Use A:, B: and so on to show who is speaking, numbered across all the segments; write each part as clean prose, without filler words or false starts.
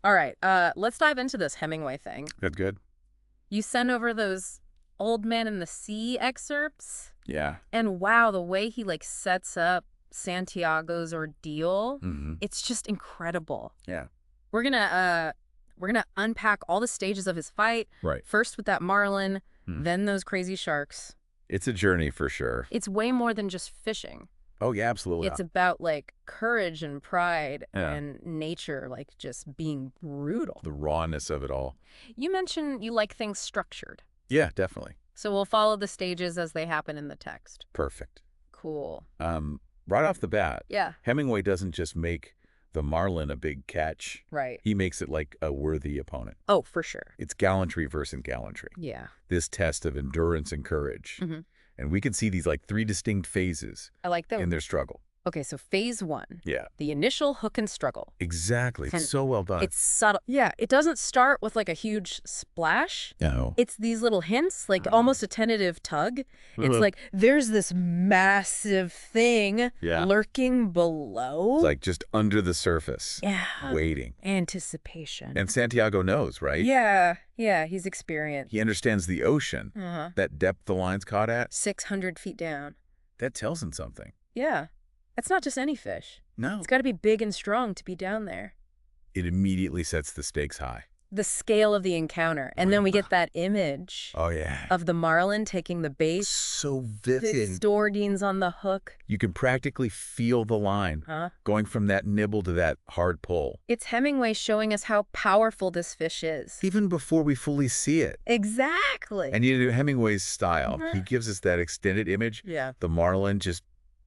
A: All right, let's dive into this Hemingway thing.
B: Good.
A: You sent over those Old Man in the Sea excerpts,
B: Yeah.
A: and wow, the way he like sets up Santiago's ordeal,
B: Mm-hmm.
A: it's just incredible.
B: Yeah.
A: We're gonna unpack all the stages of his fight.
B: Right.
A: First with that marlin, then those crazy sharks.
B: It's a journey for sure.
A: It's way more than just fishing.
B: Oh, yeah, absolutely.
A: It's about like courage and pride
B: Yeah.
A: and nature, like just being brutal.
B: The rawness of it all.
A: You mentioned you like things structured.
B: Yeah, definitely.
A: So we'll follow the stages as they happen in the text.
B: Perfect.
A: Cool.
B: Right off the bat,
A: Yeah.
B: Hemingway doesn't just make the marlin a big catch.
A: Right.
B: He makes it like a worthy opponent.
A: Oh, for sure.
B: It's gallantry versus gallantry.
A: Yeah.
B: This test of endurance and courage.
A: Mhm.
B: And we can see these like three distinct phases
A: I like that.
B: in their struggle.
A: Okay, so phase one,
B: Yeah,
A: the initial hook and struggle.
B: exactly.
A: And
B: It's so well done.
A: It's subtle. Yeah, it doesn't start with like a huge splash.
B: No.
A: It's these little hints, like almost a tentative tug. It's
B: Uh-huh.
A: like there's this massive thing
B: Yeah.
A: lurking below.
B: It's like just under the surface,
A: yeah.
B: waiting.
A: Anticipation.
B: And Santiago knows, right?
A: Yeah, he's experienced.
B: He understands the ocean,
A: Uh-huh.
B: that depth the line's caught at.
A: 600 feet down.
B: That tells him something.
A: Yeah. That's not just any fish.
B: No.
A: It's got to be big and strong to be down there.
B: It immediately sets the stakes high.
A: The scale of the encounter. And then we get that image
B: Oh, yeah.
A: of the marlin taking the bait.
B: So
A: The
B: vivid.
A: sardines on the hook.
B: You can practically feel the line
A: Huh?
B: going from that nibble to that hard pull,
A: It's Hemingway showing us how powerful this fish is.
B: even before we fully see it.
A: Exactly.
B: And you know, Hemingway's style,
A: Mhm.
B: he gives us that extended image,
A: Yeah.
B: the marlin just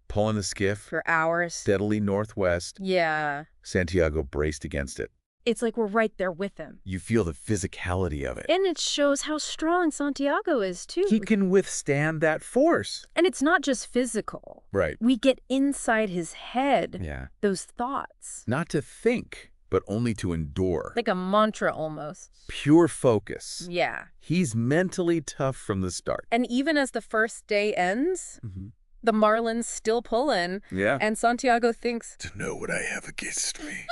B: pulling the skiff
A: For hours.
B: steadily northwest,
A: Yeah.
B: Santiago braced against it.
A: It's like we're right there with him.
B: You feel the physicality of it.
A: And it shows how strong Santiago is, too.
B: He can withstand that force.
A: And it's not just physical.
B: Right.
A: We get inside his head,
B: Yeah.
A: those thoughts.
B: Not to think, but only to endure.
A: Like a mantra almost.
B: Pure focus.
A: Yeah.
B: He's mentally tough from the start.
A: And even as the first day ends,
B: Mm-hmm.
A: the marlin's still pulling.
B: Yeah.
A: And Santiago thinks,
B: To know what I have against me.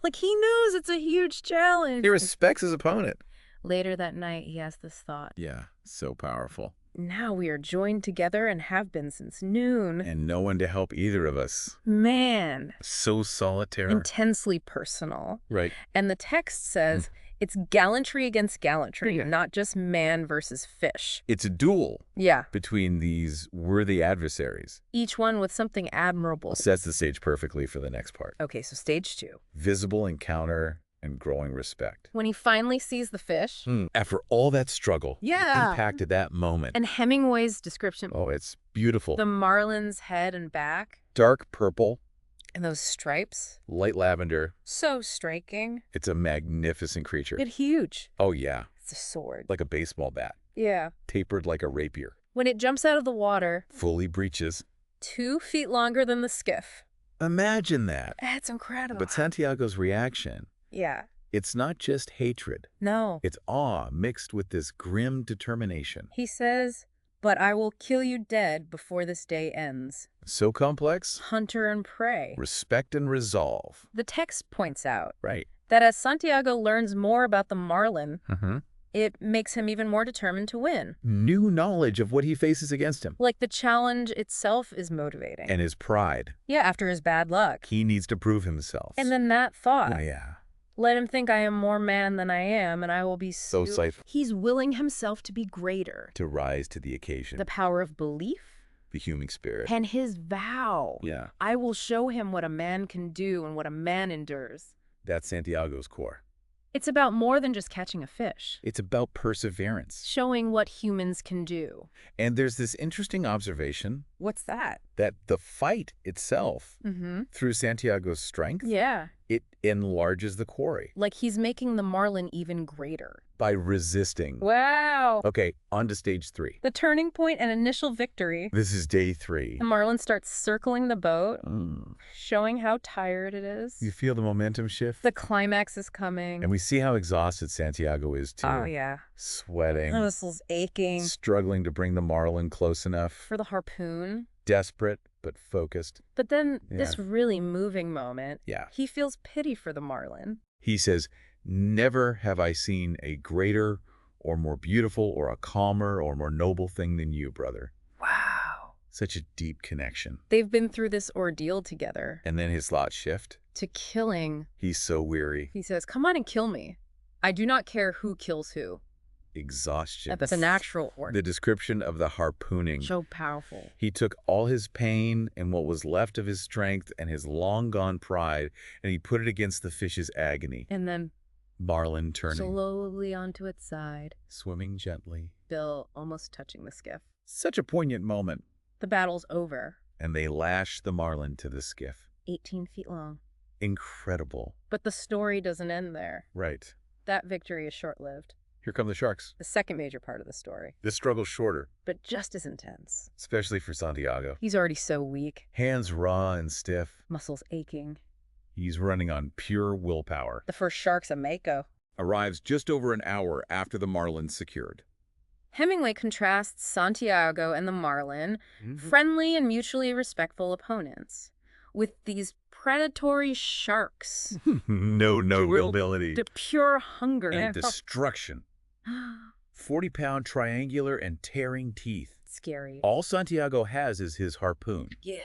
A: like he knows it's a huge challenge.
B: He respects his opponent.
A: Later that night, he has this thought.
B: Yeah, so powerful.
A: Now we are joined together and have been since noon.
B: And no one to help either of us.
A: Man,
B: So solitary.
A: intensely personal.
B: Right.
A: And the text says it's gallantry against gallantry,
B: Yeah.
A: not just man versus fish.
B: It's a duel
A: Yeah,
B: between these worthy adversaries.
A: each one with something admirable.
B: Sets the stage perfectly for the next part.
A: Okay, so stage two.
B: Visible encounter and growing respect.
A: When he finally sees the fish,
B: After all that struggle,
A: Yeah.
B: the impact of that moment.
A: and Hemingway's description,
B: Oh, it's beautiful.
A: the marlin's head and back,
B: Dark purple,
A: and those stripes,
B: light lavender.
A: so striking.
B: It's a magnificent creature.
A: It's huge.
B: Oh, yeah.
A: It's a sword.
B: Like a baseball bat.
A: Yeah.
B: Tapered like a rapier.
A: When it jumps out of the water,
B: Fully breaches.
A: 2 feet longer than the skiff.
B: Imagine that.
A: That's incredible.
B: But Santiago's reaction,
A: Yeah.
B: it's not just hatred.
A: No.
B: It's awe mixed with this grim determination.
A: He says, but I will kill you dead before this day ends.
B: So complex.
A: Hunter and prey.
B: Respect and resolve.
A: The text points out
B: Right.
A: that as Santiago learns more about the marlin,
B: Mm-hmm.
A: it makes him even more determined to win.
B: New knowledge of what he faces against him.
A: Like the challenge itself is motivating.
B: And his pride.
A: Yeah, after his bad luck.
B: He needs to prove himself.
A: And then that thought,
B: Oh, yeah.
A: let him think I am more man than I am, and I will be
B: So insightful.
A: He's willing himself to be greater.
B: To rise to the occasion.
A: The power of belief
B: The human spirit.
A: and his vow.
B: Yeah.
A: I will show him what a man can do and what a man endures.
B: That's Santiago's core.
A: It's about more than just catching a fish.
B: It's about perseverance.
A: Showing what humans can do.
B: And there's this interesting observation
A: What's that?
B: that the fight itself,
A: Mm-hmm.
B: through Santiago's strength,
A: Yeah.
B: it enlarges the quarry
A: Like he's making the marlin even greater.
B: by resisting.
A: Wow.
B: Okay, on to stage 3.
A: The turning point and initial victory.
B: This is day 3.
A: The marlin starts circling the boat,
B: Mm.
A: showing how tired it is.
B: You feel the momentum shift?
A: The climax is coming.
B: And we see how exhausted Santiago is too.
A: Oh, yeah.
B: Sweating,
A: The muscles aching.
B: struggling to bring the marlin close enough,
A: For the harpoon.
B: desperate but focused.
A: But then
B: Yeah.
A: this really moving moment,
B: Yeah.
A: he feels pity for the marlin.
B: He says, "Never have I seen a greater or more beautiful or a calmer or more noble thing than you, brother."
A: Wow.
B: Such a deep connection.
A: They've been through this ordeal together.
B: And then his thoughts shift.
A: To killing.
B: He's so weary.
A: He says, come on and kill me. I do not care who kills who.
B: Exhaustion.
A: That's a natural order.
B: The description of the harpooning.
A: So powerful.
B: He took all his pain and what was left of his strength and his long-gone pride, and he put it against the fish's agony.
A: And then
B: Marlin turning.
A: slowly onto its side.
B: Swimming gently.
A: Bill almost touching the skiff.
B: Such a poignant moment.
A: The battle's over.
B: And they lash the marlin to the skiff.
A: 18 feet long.
B: Incredible.
A: But the story doesn't end there.
B: Right.
A: That victory is short-lived.
B: Here come the sharks.
A: The second major part of the story.
B: This struggle's shorter.
A: But just as intense.
B: Especially for Santiago.
A: He's already so weak.
B: Hands raw and stiff.
A: Muscles aching.
B: He's running on pure willpower.
A: The first shark's a mako.
B: Arrives just over an hour after the marlin's secured.
A: Hemingway contrasts Santiago and the marlin, friendly and mutually respectful opponents, with these predatory sharks.
B: No nobility.
A: To pure hunger.
B: And destruction. 40-pound triangular and tearing teeth.
A: Scary.
B: All Santiago has is his harpoon.
A: Yeah.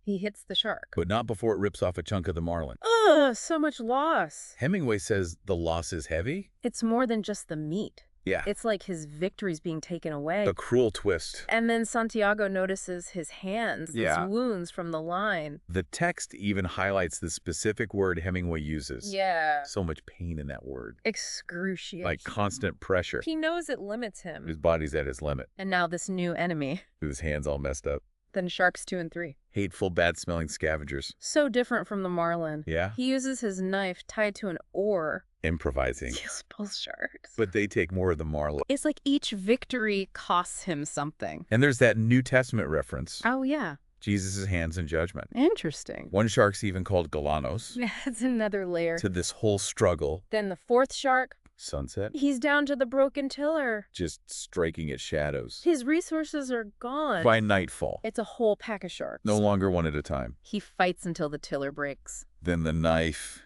A: He hits the shark.
B: But not before it rips off a chunk of the marlin.
A: Ugh, so much loss.
B: Hemingway says the loss is heavy?
A: It's more than just the meat.
B: Yeah.
A: It's like his victory's being taken away.
B: The cruel twist.
A: And then Santiago notices his hands,
B: Yeah.
A: these wounds from the line.
B: The text even highlights the specific word Hemingway uses.
A: Yeah.
B: So much pain in that word.
A: Excruciating.
B: Like constant pressure.
A: He knows it limits him.
B: His body's at his limit.
A: And now this new enemy.
B: With his hands all messed up.
A: Then sharks 2 and 3.
B: Hateful, bad-smelling scavengers.
A: So different from the marlin.
B: Yeah?
A: He uses his knife tied to an oar.
B: Improvising.
A: Kills both sharks.
B: But they take more of the marlin.
A: It's like each victory costs him something.
B: And there's that New Testament reference.
A: Oh, yeah.
B: Jesus' hands in judgment.
A: Interesting.
B: One shark's even called Galanos.
A: That's another layer.
B: To this whole struggle.
A: Then the fourth shark.
B: Sunset.
A: He's down to the broken tiller.
B: Just striking at shadows.
A: His resources are gone.
B: By nightfall.
A: It's a whole pack of sharks.
B: No longer one at a time.
A: He fights until the tiller breaks.
B: Then the knife.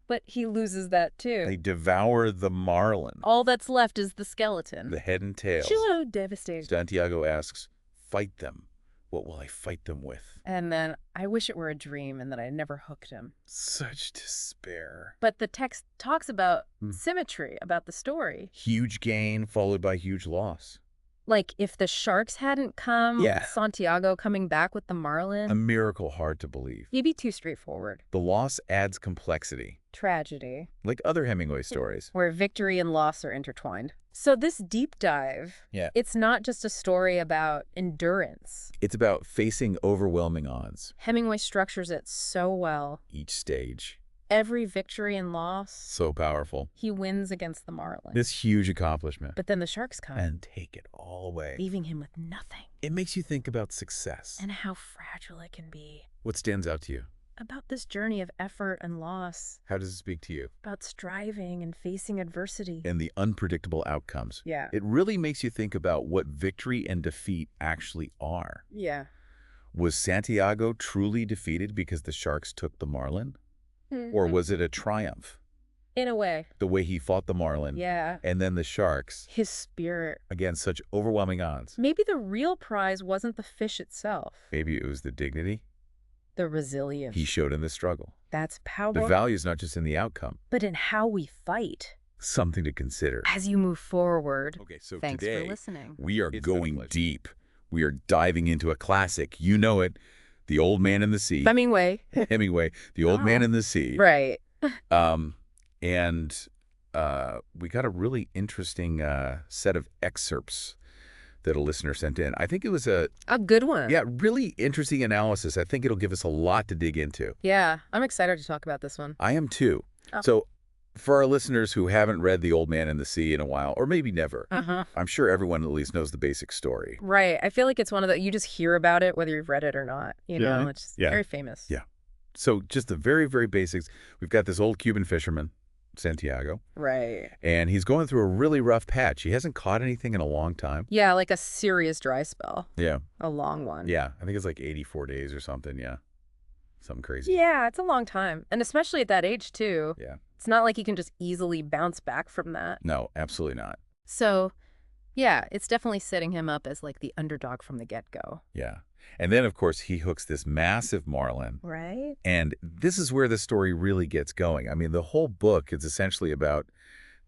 A: But he loses that too.
B: They devour the marlin.
A: All that's left is the skeleton.
B: The head and tail.
A: So devastating.
B: Santiago asks, fight them. What will I fight them with?
A: And then, I wish it were a dream and that I never hooked him.
B: Such despair.
A: But the text talks about symmetry, about the story.
B: Huge gain followed by huge loss.
A: Like, if the sharks hadn't come,
B: Yeah.
A: Santiago coming back with the marlin,
B: A miracle hard to believe.
A: he'd be too straightforward.
B: The loss adds complexity,
A: Tragedy,
B: like other Hemingway stories.
A: where victory and loss are intertwined. So this deep dive,
B: Yeah.
A: it's not just a story about endurance.
B: It's about facing overwhelming odds.
A: Hemingway structures it so well.
B: Each stage.
A: Every victory and loss,
B: So powerful.
A: he wins against the marlin.
B: This huge accomplishment.
A: But then the sharks come,
B: And take it all away.
A: leaving him with nothing.
B: It makes you think about success.
A: And how fragile it can be.
B: What stands out to you?
A: About this journey of effort and loss.
B: How does it speak to you?
A: About striving and facing adversity.
B: And the unpredictable outcomes.
A: Yeah.
B: It really makes you think about what victory and defeat actually are.
A: Yeah.
B: Was Santiago truly defeated because the sharks took the marlin? Or was it a triumph?
A: In a way.
B: The way he fought the marlin.
A: Yeah.
B: And then the sharks,
A: His spirit.
B: against such overwhelming odds.
A: Maybe the real prize wasn't the fish itself.
B: Maybe it was the dignity
A: The resilience.
B: he showed in the struggle.
A: That's
B: The
A: powerful.
B: value is not just in the outcome.
A: But in how we fight.
B: Something to consider.
A: As you move forward.
B: Okay, so
A: Thanks
B: today
A: for listening.
B: we are
C: It's been a
B: going
C: pleasure.
B: deep. We are diving into a classic. You know it. The Old Man in the Sea.
A: Hemingway.
B: Hemingway, The Old Man
A: Oh.
B: in the Sea.
A: Right.
B: And we got a really interesting set of excerpts that a listener sent in. I think it was a
A: good one.
B: really interesting analysis. I think it'll give us a lot to dig into.
A: Yeah. I'm excited to talk about this one.
B: I am too.
A: Oh.
B: So for our listeners who haven't read The Old Man in the Sea in a while, or maybe never, I'm sure everyone at least knows the basic story.
A: Right. I feel like it's one of the, you just hear about it whether you've read it or not. You
B: Yeah.
A: know, it's
B: Yeah.
A: very famous.
B: Yeah. So just the very, very basics. We've got this old Cuban fisherman, Santiago,
A: Right.
B: and he's going through a really rough patch. He hasn't caught anything in a long time.
A: Yeah, like a serious dry spell.
B: Yeah.
A: A long one.
B: Yeah. I think it's like 84 days or something. Yeah. Something crazy.
A: Yeah, it's a long time. And especially at that age, too.
B: Yeah.
A: It's not like he can just easily bounce back from that.
B: No, absolutely not.
A: So, yeah, it's definitely setting him up as like the underdog from the get-go.
B: Yeah. And then, of course, he hooks this massive marlin.
A: Right?
B: And this is where the story really gets going. I mean, the whole book is essentially about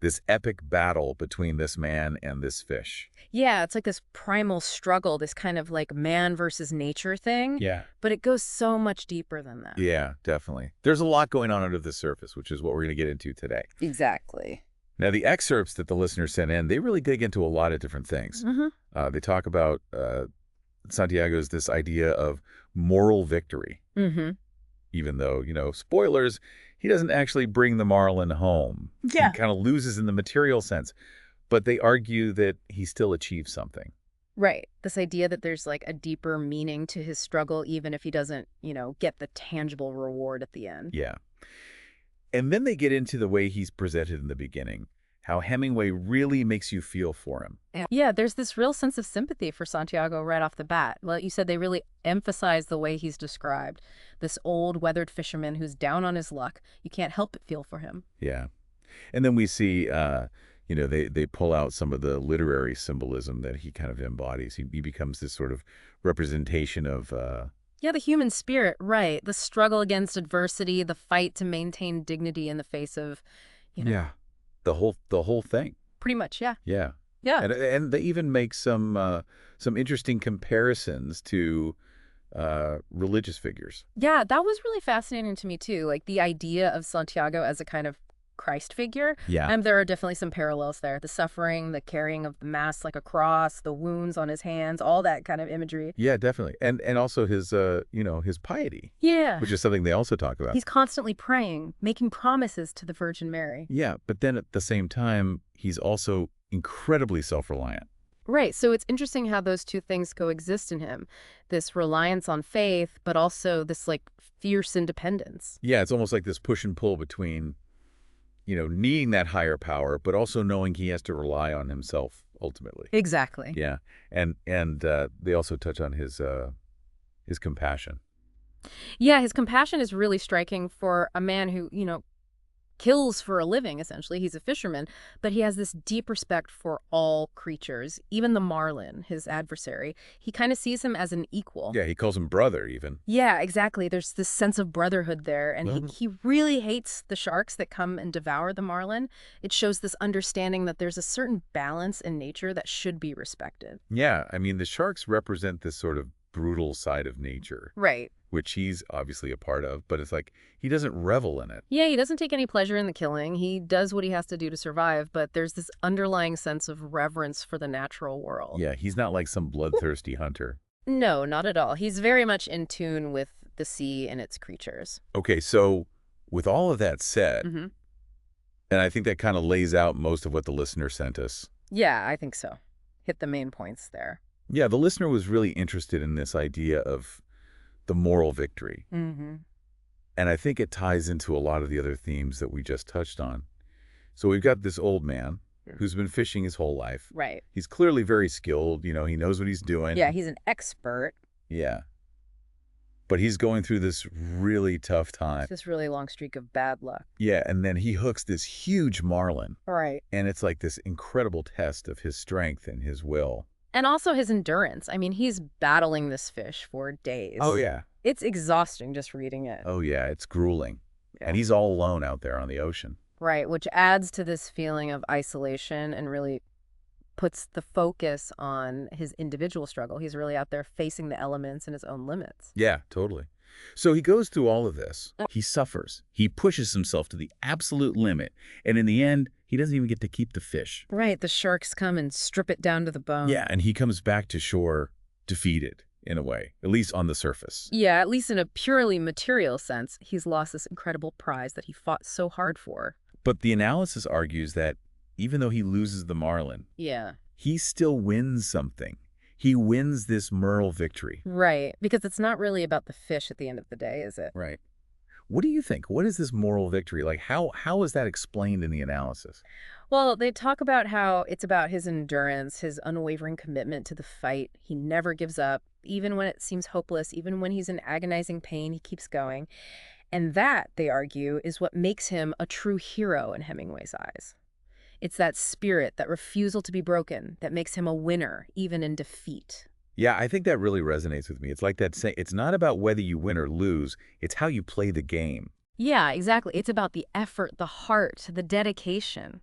B: this epic battle between this man and this fish.
A: Yeah, it's like this primal struggle, this kind of like man versus nature thing.
B: Yeah.
A: But it goes so much deeper than that.
B: Yeah, definitely. There's a lot going on under the surface, which is what we're going to get into today.
A: Exactly.
B: Now, the excerpts that the listeners sent in, they really dig into a lot of different things. They talk about Santiago's this idea of moral victory. Even though, spoilers, he doesn't actually bring the marlin home.
A: Yeah.
B: He kind of loses in the material sense. But they argue that he still achieved something.
A: Right. This idea that there's like a deeper meaning to his struggle, even if he doesn't, get the tangible reward at the end.
B: Yeah. And then they get into the way he's presented in the beginning, how Hemingway really makes you feel for him.
A: Yeah, there's this real sense of sympathy for Santiago right off the bat. Well, you said they really emphasize the way he's described. This old, weathered fisherman who's down on his luck. You can't help but feel for him.
B: Yeah. And then we see, they pull out some of the literary symbolism that he kind of embodies. He becomes this sort of representation of...
A: Yeah, the human spirit, right. The struggle against adversity, the fight to maintain dignity in the face of,
B: Yeah. The whole thing.
A: Pretty much, yeah.
B: Yeah.
A: Yeah.
B: And they even make some interesting comparisons to religious figures.
A: Yeah, that was really fascinating to me, too. Like the idea of Santiago as a kind of Christ figure.
B: Yeah.
A: There are definitely some parallels there. The suffering, the carrying of the mass like a cross, the wounds on his hands, all that kind of imagery.
B: Yeah, definitely. And also his, his piety.
A: Yeah.
B: Which is something they also talk about.
A: He's constantly praying, making promises to the Virgin Mary.
B: Yeah, but then at the same time, he's also incredibly self-reliant.
A: Right. So it's interesting how those two things coexist in him. This reliance on faith, but also this like fierce independence.
B: Yeah, it's almost like this push and pull between, needing that higher power, but also knowing he has to rely on himself ultimately.
A: Exactly.
B: Yeah. And they also touch on his compassion.
A: Yeah, his compassion is really striking for a man who, kills for a living, essentially. He's a fisherman, but he has this deep respect for all creatures, even the marlin, his adversary. He kind of sees him as an equal.
B: Yeah, he calls him brother even.
A: Yeah, exactly. There's this sense of brotherhood there, and he really hates the sharks that come and devour the marlin. It shows this understanding that there's a certain balance in nature that should be respected.
B: Yeah, I mean, the sharks represent this sort of brutal side of nature.
A: Right.
B: Which he's obviously a part of, but it's like he doesn't revel in it.
A: Yeah, he doesn't take any pleasure in the killing. He does what he has to do to survive, but there's this underlying sense of reverence for the natural world.
B: Yeah, he's not like some bloodthirsty hunter.
A: No, not at all. He's very much in tune with the sea and its creatures.
B: Okay, so with all of that said, and I think that kind of lays out most of what the listener sent us.
A: Yeah, I think so. Hit the main points there.
B: Yeah, the listener was really interested in this idea of the moral victory. And I think it ties into a lot of the other themes that we just touched on. So we've got this old man who's been fishing his whole life.
A: Right.
B: He's clearly very skilled. He knows what he's doing.
A: Yeah, he's an expert.
B: Yeah. But he's going through this really tough time.
A: This really long streak of bad luck.
B: Yeah, and then he hooks this huge marlin.
A: Right.
B: And it's like this incredible test of his strength and his will.
A: And also his endurance. I mean, he's battling this fish for days.
B: Oh, yeah.
A: It's exhausting just reading it.
B: Oh, yeah, it's grueling.
A: Yeah.
B: And he's all alone out there on the ocean.
A: Right, which adds to this feeling of isolation and really puts the focus on his individual struggle. He's really out there facing the elements and his own limits.
B: Yeah, totally. So he goes through all of this. He suffers. He pushes himself to the absolute limit. And in the end, he doesn't even get to keep the fish.
A: Right, the sharks come and strip it down to the bone.
B: Yeah, and he comes back to shore defeated, in a way, at least on the surface.
A: Yeah, at least in a purely material sense, he's lost this incredible prize that he fought so hard for.
B: But the analysis argues that even though he loses the marlin, he still wins something. He wins this moral victory.
A: Right, because it's not really about the fish at the end of the day, is it?
B: Right. What do you think? What is this moral victory? Like, how is that explained in the analysis?
A: Well, they talk about how it's about his endurance, his unwavering commitment to the fight. He never gives up, even when it seems hopeless, even when he's in agonizing pain, he keeps going. And that, they argue, is what makes him a true hero in Hemingway's eyes. It's that spirit, that refusal to be broken, that makes him a winner, even in defeat.
B: Yeah, I think that really resonates with me. It's like that saying, it's not about whether you win or lose, it's how you play the game.
A: Yeah, exactly. It's about the effort, the heart, the dedication.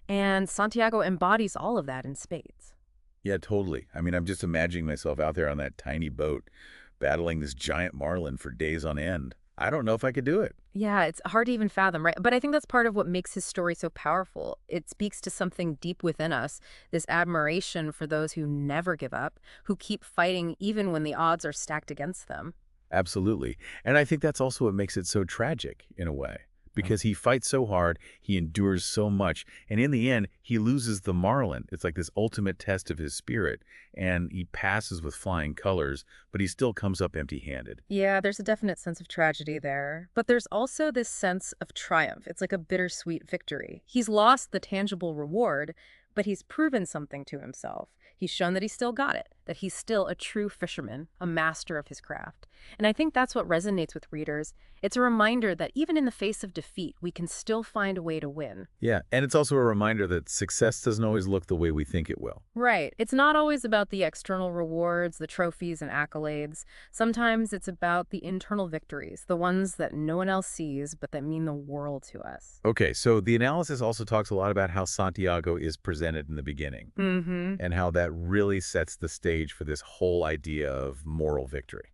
A: And Santiago embodies all of that in spades.
B: Yeah, totally. I mean, I'm just imagining myself out there on that tiny boat, battling this giant marlin for days on end. I don't know if I could do it.
A: Yeah, it's hard to even fathom, right? But I think that's part of what makes his story so powerful. It speaks to something deep within us, this admiration for those who never give up, who keep fighting even when the odds are stacked against them.
B: Absolutely. And I think that's also what makes it so tragic, in a way. Because he fights so hard, he endures so much, and in the end, he loses the marlin. It's like this ultimate test of his spirit, and he passes with flying colors, but he still comes up empty-handed.
A: Yeah, there's a definite sense of tragedy there. But there's also this sense of triumph. It's like a bittersweet victory. He's lost the tangible reward, but he's proven something to himself. He's shown that he still got it, that he's still a true fisherman, a master of his craft. And I think that's what resonates with readers. It's a reminder that even in the face of defeat, we can still find a way to win.
B: Yeah, and it's also a reminder that success doesn't always look the way we think it will.
A: Right. It's not always about the external rewards, the trophies and accolades. Sometimes it's about the internal victories, the ones that no one else sees, but that mean the world to us.
B: Okay, so the analysis also talks a lot about how Santiago is presented in the beginning,
A: Mm-hmm.
B: and how that really sets the stage for this whole idea of moral victory.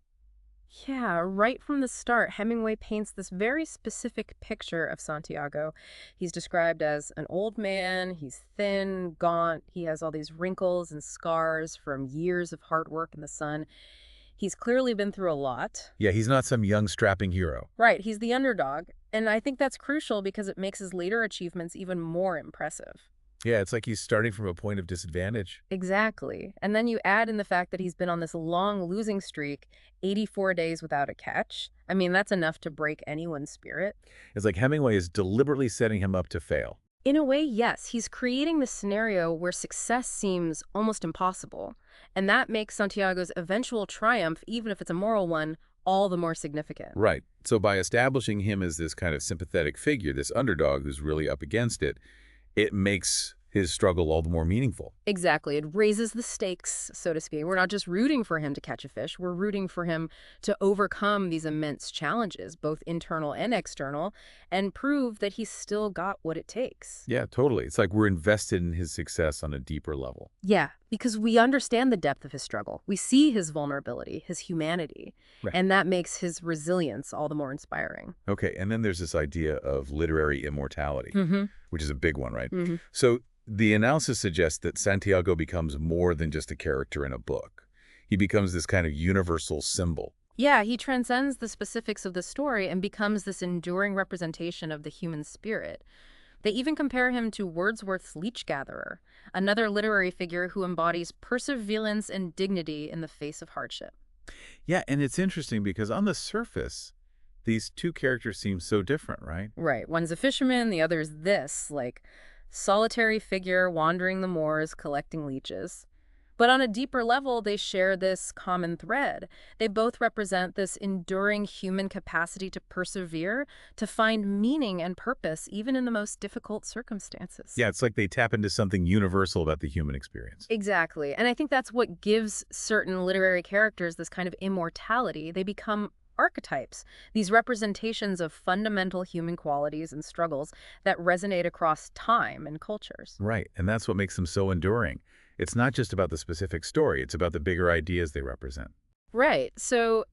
A: Yeah, right from the start, Hemingway paints this very specific picture of Santiago. He's described as an old man, he's thin, gaunt, he has all these wrinkles and scars from years of hard work in the sun. He's clearly been through a lot.
B: Yeah, he's not some young, strapping hero.
A: Right, he's the underdog, and I think that's crucial because it makes his later achievements even more impressive.
B: Yeah, it's like he's starting from a point of disadvantage.
A: Exactly. And then you add in the fact that he's been on this long losing streak, 84 days without a catch. I mean, that's enough to break anyone's spirit.
B: It's like Hemingway is deliberately setting him up to fail.
A: In a way, yes, he's creating this scenario where success seems almost impossible. And that makes Santiago's eventual triumph, even if it's a moral one, all the more significant.
B: Right. So by establishing him as this kind of sympathetic figure, this underdog who's really up against it, it makes his struggle all the more meaningful.
A: Exactly. It raises the stakes, so to speak. We're not just rooting for him to catch a fish. We're rooting for him to overcome these immense challenges, both internal and external, and prove that he's still got what it takes.
B: Yeah, totally. It's like we're invested in his success on a deeper level.
A: Yeah, because we understand the depth of his struggle. We see his vulnerability, his humanity,
B: Right.
A: and that makes his resilience all the more inspiring.
B: Okay, and then there's this idea of literary immortality,
A: Mm-hmm.
B: which is a big one, right?
A: Mm-hmm.
B: So the analysis suggests that Santiago becomes more than just a character in a book. He becomes this kind of universal symbol.
A: Yeah, he transcends the specifics of the story and becomes this enduring representation of the human spirit. They even compare him to Wordsworth's leech gatherer, another literary figure who embodies perseverance and dignity in the face of hardship.
B: Yeah, and it's interesting because on the surface, these two characters seem so different, right?
A: Right, one's a fisherman, the other's this, like, solitary figure wandering the moors collecting leeches. But on a deeper level, they share this common thread. They both represent this enduring human capacity to persevere, to find meaning and purpose, even in the most difficult circumstances.
B: Yeah, it's like they tap into something universal about the human experience.
A: Exactly. And I think that's what gives certain literary characters this kind of immortality. They become archetypes, these representations of fundamental human qualities and struggles that resonate across time and cultures.
B: Right, and that's what makes them so enduring. It's not just about the specific story, it's about the bigger ideas they represent.
A: Right. So,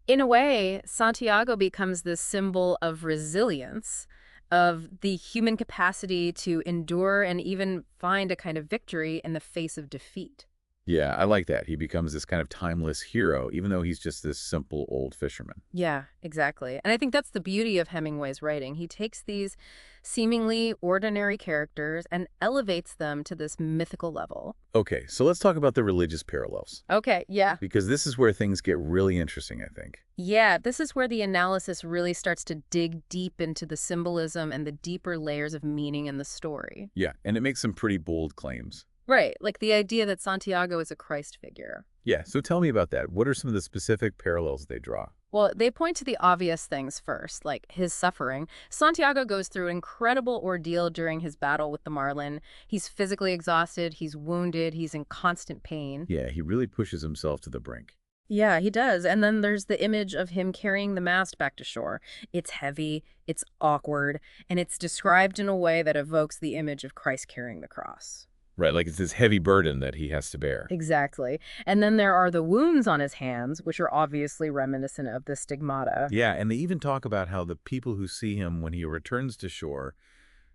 A: in a way, Santiago becomes this symbol of resilience, of the human capacity to endure and even find a kind of victory in the face of defeat.
B: Yeah, I like that. He becomes this kind of timeless hero, even though he's just this simple old fisherman.
A: Yeah, exactly. And I think that's the beauty of Hemingway's writing. He takes these seemingly ordinary characters and elevates them to this mythical level.
B: Okay, so let's talk about the religious parallels,
A: Okay, yeah.
B: because this is where things get really interesting, I think.
A: Yeah, this is where the analysis really starts to dig deep into the symbolism and the deeper layers of meaning in the story.
B: Yeah, and it makes some pretty bold claims.
A: Right, like the idea that Santiago is a Christ figure.
B: Yeah, so tell me about that. What are some of the specific parallels they draw?
A: Well, they point to the obvious things first, like his suffering. Santiago goes through an incredible ordeal during his battle with the marlin. He's physically exhausted, he's wounded, he's in constant pain.
B: Yeah, he really pushes himself to the brink.
A: Yeah, he does. And then there's the image of him carrying the mast back to shore. It's heavy, it's awkward, and it's described in a way that evokes the image of Christ carrying the cross.
B: Right, like it's this heavy burden that he has to bear.
A: Exactly. And then there are the wounds on his hands, which are obviously reminiscent of the stigmata.
B: Yeah, and they even talk about how the people who see him when he returns to shore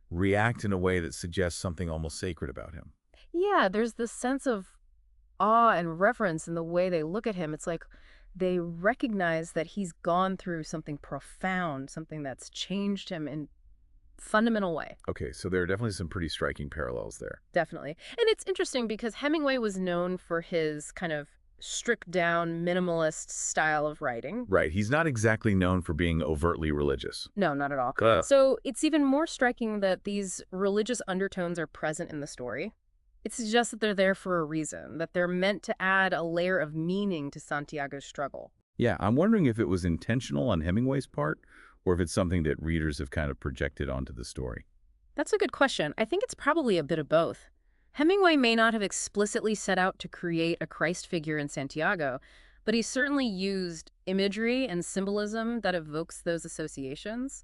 B: react in a way that suggests something almost sacred about him.
A: Yeah, there's this sense of awe and reverence in the way they look at him. It's like they recognize that he's gone through something profound, something that's changed him in fundamental way.
B: Okay, so there are definitely some pretty striking parallels there.
A: Definitely. And it's interesting because Hemingway was known for his kind of stripped down minimalist style of writing.
B: Right, he's not exactly known for being overtly religious.
A: No, not at all.
B: Ugh.
A: So it's even more striking that these religious undertones are present in the story. It suggests that they're there for a reason, that they're meant to add a layer of meaning to Santiago's struggle.
B: Yeah, I'm wondering if it was intentional on Hemingway's part, or if it's something that readers have kind of projected onto the story.
A: That's a good question. I think it's probably a bit of both. Hemingway may not have explicitly set out to create a Christ figure in Santiago, but he certainly used imagery and symbolism that evokes those associations.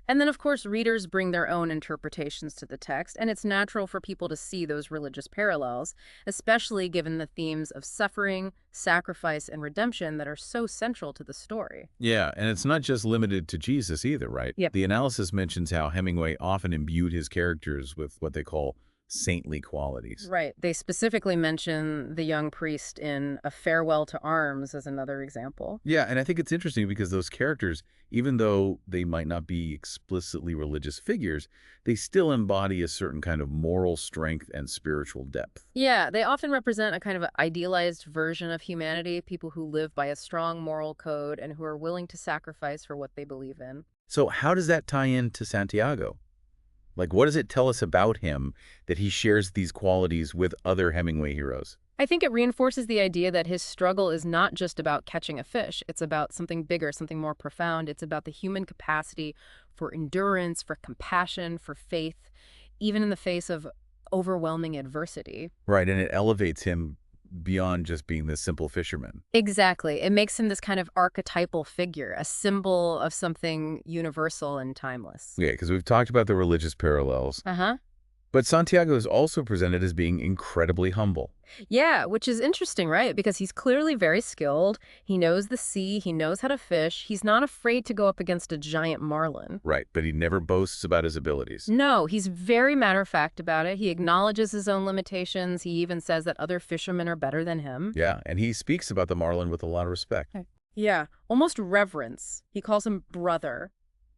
A: And then, of course, readers bring their own interpretations to the text, and it's natural for people to see those religious parallels, especially given the themes of suffering, sacrifice, and redemption that are so central to the story.
B: Yeah, and it's not just limited to Jesus either, right?
A: Yep.
B: The analysis mentions how Hemingway often imbued his characters with what they call saintly qualities.
A: Right. They specifically mention the young priest in A Farewell to Arms as another example.
B: Yeah, and I think it's interesting because those characters, even though they might not be explicitly religious figures, they still embody a certain kind of moral strength and spiritual depth.
A: Yeah, they often represent a kind of idealized version of humanity, people who live by a strong moral code and who are willing to sacrifice for what they believe in.
B: So how does that tie into Santiago? Like, what does it tell us about him that he shares these qualities with other Hemingway heroes?
A: I think it reinforces the idea that his struggle is not just about catching a fish. It's about something bigger, something more profound. It's about the human capacity for endurance, for compassion, for faith, even in the face of overwhelming adversity.
B: Right, and it elevates him beyond just being this simple fisherman.
A: Exactly. It makes him this kind of archetypal figure, a symbol of something universal and timeless.
B: Yeah, because we've talked about the religious parallels,
A: Uh-huh.
B: but Santiago is also presented as being incredibly humble.
A: Yeah, which is interesting, right? Because he's clearly very skilled. He knows the sea. He knows how to fish. He's not afraid to go up against a giant marlin.
B: Right, but he never boasts about his abilities.
A: No, he's very matter-of-fact about it. He acknowledges his own limitations. He even says that other fishermen are better than him.
B: Yeah, and he speaks about the marlin with a lot of respect.
A: Yeah, almost reverence. He calls him brother,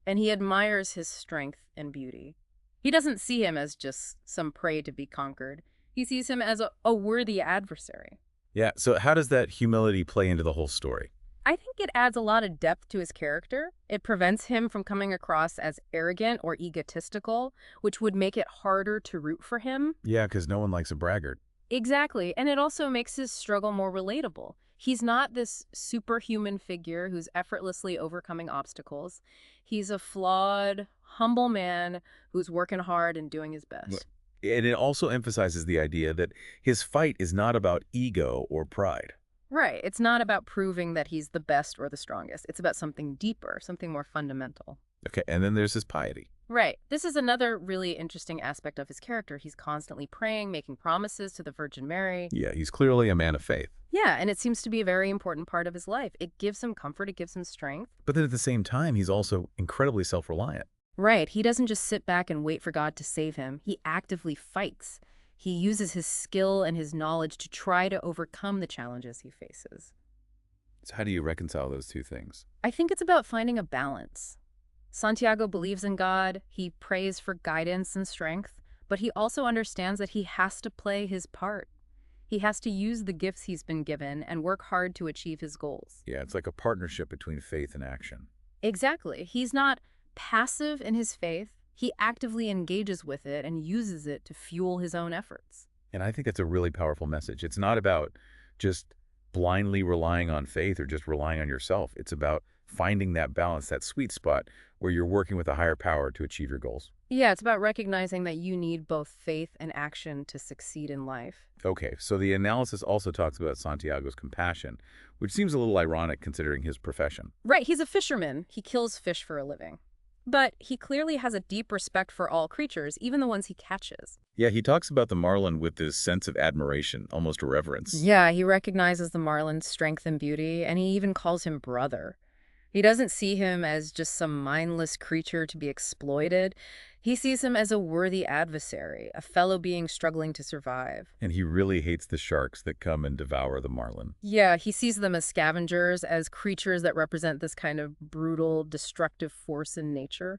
A: and he admires his strength and beauty. He doesn't see him as just some prey to be conquered. He sees him as a worthy adversary.
B: Yeah, so how does that humility play into the whole story?
A: I think it adds a lot of depth to his character. It prevents him from coming across as arrogant or egotistical, which would make it harder to root for him.
B: Yeah, because no one likes a braggart.
A: Exactly, and it also makes his struggle more relatable. He's not this superhuman figure who's effortlessly overcoming obstacles. He's a flawed, humble man who's working hard and doing his best.
B: And it also emphasizes the idea that his fight is not about ego or pride.
A: Right. It's not about proving that he's the best or the strongest. It's about something deeper, something more fundamental.
B: Okay, and then there's his piety.
A: Right. This is another really interesting aspect of his character. He's constantly praying, making promises to the Virgin Mary.
B: Yeah, he's clearly a man of faith.
A: Yeah, and it seems to be a very important part of his life. It gives him comfort, it gives him strength.
B: But then at the same time, he's also incredibly self-reliant.
A: Right. He doesn't just sit back and wait for God to save him. He actively fights. He uses his skill and his knowledge to try to overcome the challenges he faces.
B: So how do you reconcile those two things?
A: I think it's about finding a balance. Santiago believes in God, he prays for guidance and strength, but he also understands that he has to play his part. He has to use the gifts he's been given and work hard to achieve his goals.
B: Yeah, it's like a partnership between faith and action.
A: Exactly. He's not passive in his faith. He actively engages with it and uses it to fuel his own efforts.
B: And I think that's a really powerful message. It's not about just blindly relying on faith or just relying on yourself. It's about finding that balance, that sweet spot where you're working with a higher power to achieve your goals.
A: Yeah, it's about recognizing that you need both faith and action to succeed in life.
B: Okay, so the analysis also talks about Santiago's compassion, which seems a little ironic considering his profession.
A: Right, he's a fisherman. He kills fish for a living. But he clearly has a deep respect for all creatures, even the ones he catches.
B: Yeah, he talks about the marlin with this sense of admiration, almost reverence.
A: Yeah, he recognizes the marlin's strength and beauty, and he even calls him brother. He doesn't see him as just some mindless creature to be exploited. He sees him as a worthy adversary, a fellow being struggling to survive.
B: And he really hates the sharks that come and devour the marlin.
A: Yeah, he sees them as scavengers, as creatures that represent this kind of brutal, destructive force in nature.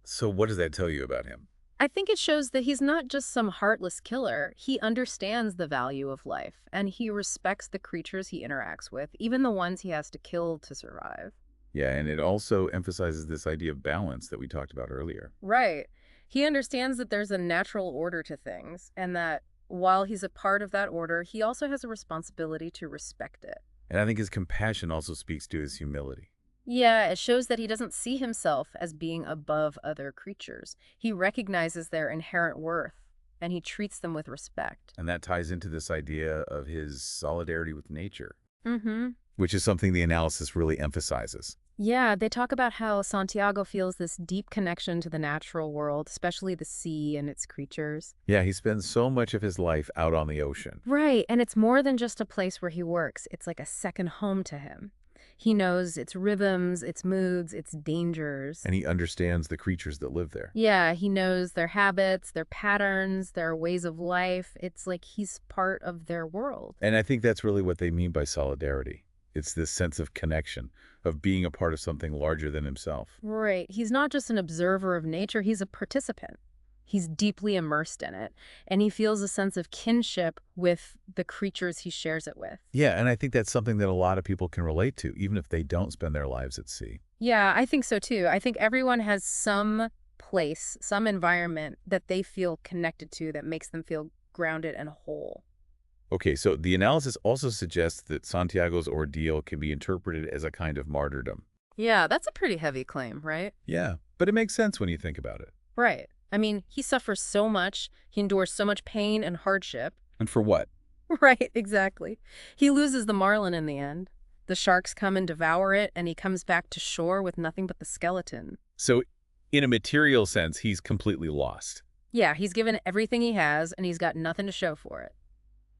B: So what does that tell you about him?
A: I think it shows that he's not just some heartless killer. He understands the value of life, and he respects the creatures he interacts with, even the ones he has to kill to survive.
B: Yeah, and it also emphasizes this idea of balance that we talked about earlier.
A: Right. He understands that there's a natural order to things, and that while he's a part of that order, he also has a responsibility to respect it.
B: And I think his compassion also speaks to his humility.
A: Yeah, it shows that he doesn't see himself as being above other creatures. He recognizes their inherent worth, and he treats them with respect.
B: And that ties into this idea of his solidarity with nature,
A: Mm-hmm.
B: which is something the analysis really emphasizes.
A: Yeah, they talk about how Santiago feels this deep connection to the natural world, especially the sea and its creatures.
B: Yeah, he spends so much of his life out on the ocean.
A: Right, and it's more than just a place where he works. It's like a second home to him. He knows its rhythms, its moods, its dangers.
B: And he understands the creatures that live there.
A: Yeah, he knows their habits, their patterns, their ways of life. It's like he's part of their world.
B: And I think that's really what they mean by solidarity. It's this sense of connection, of being a part of something larger than himself.
A: Right. He's not just an observer of nature, he's a participant. He's deeply immersed in it, and he feels a sense of kinship with the creatures he shares it with.
B: Yeah, and I think that's something that a lot of people can relate to, even if they don't spend their lives at sea.
A: Yeah, I think so too. I think everyone has some place, some environment that they feel connected to that makes them feel grounded and whole.
B: Okay, so the analysis also suggests that Santiago's ordeal can be interpreted as a kind of martyrdom.
A: Yeah, that's a pretty heavy claim, right?
B: Yeah, but it makes sense when you think about it.
A: Right. I mean, he suffers so much, he endures so much pain and hardship.
B: And for what?
A: Right, exactly. He loses the marlin in the end. The sharks come and devour it, and he comes back to shore with nothing but the skeleton.
B: So, in a material sense, he's completely lost.
A: Yeah, he's given everything he has, and he's got nothing to show for it.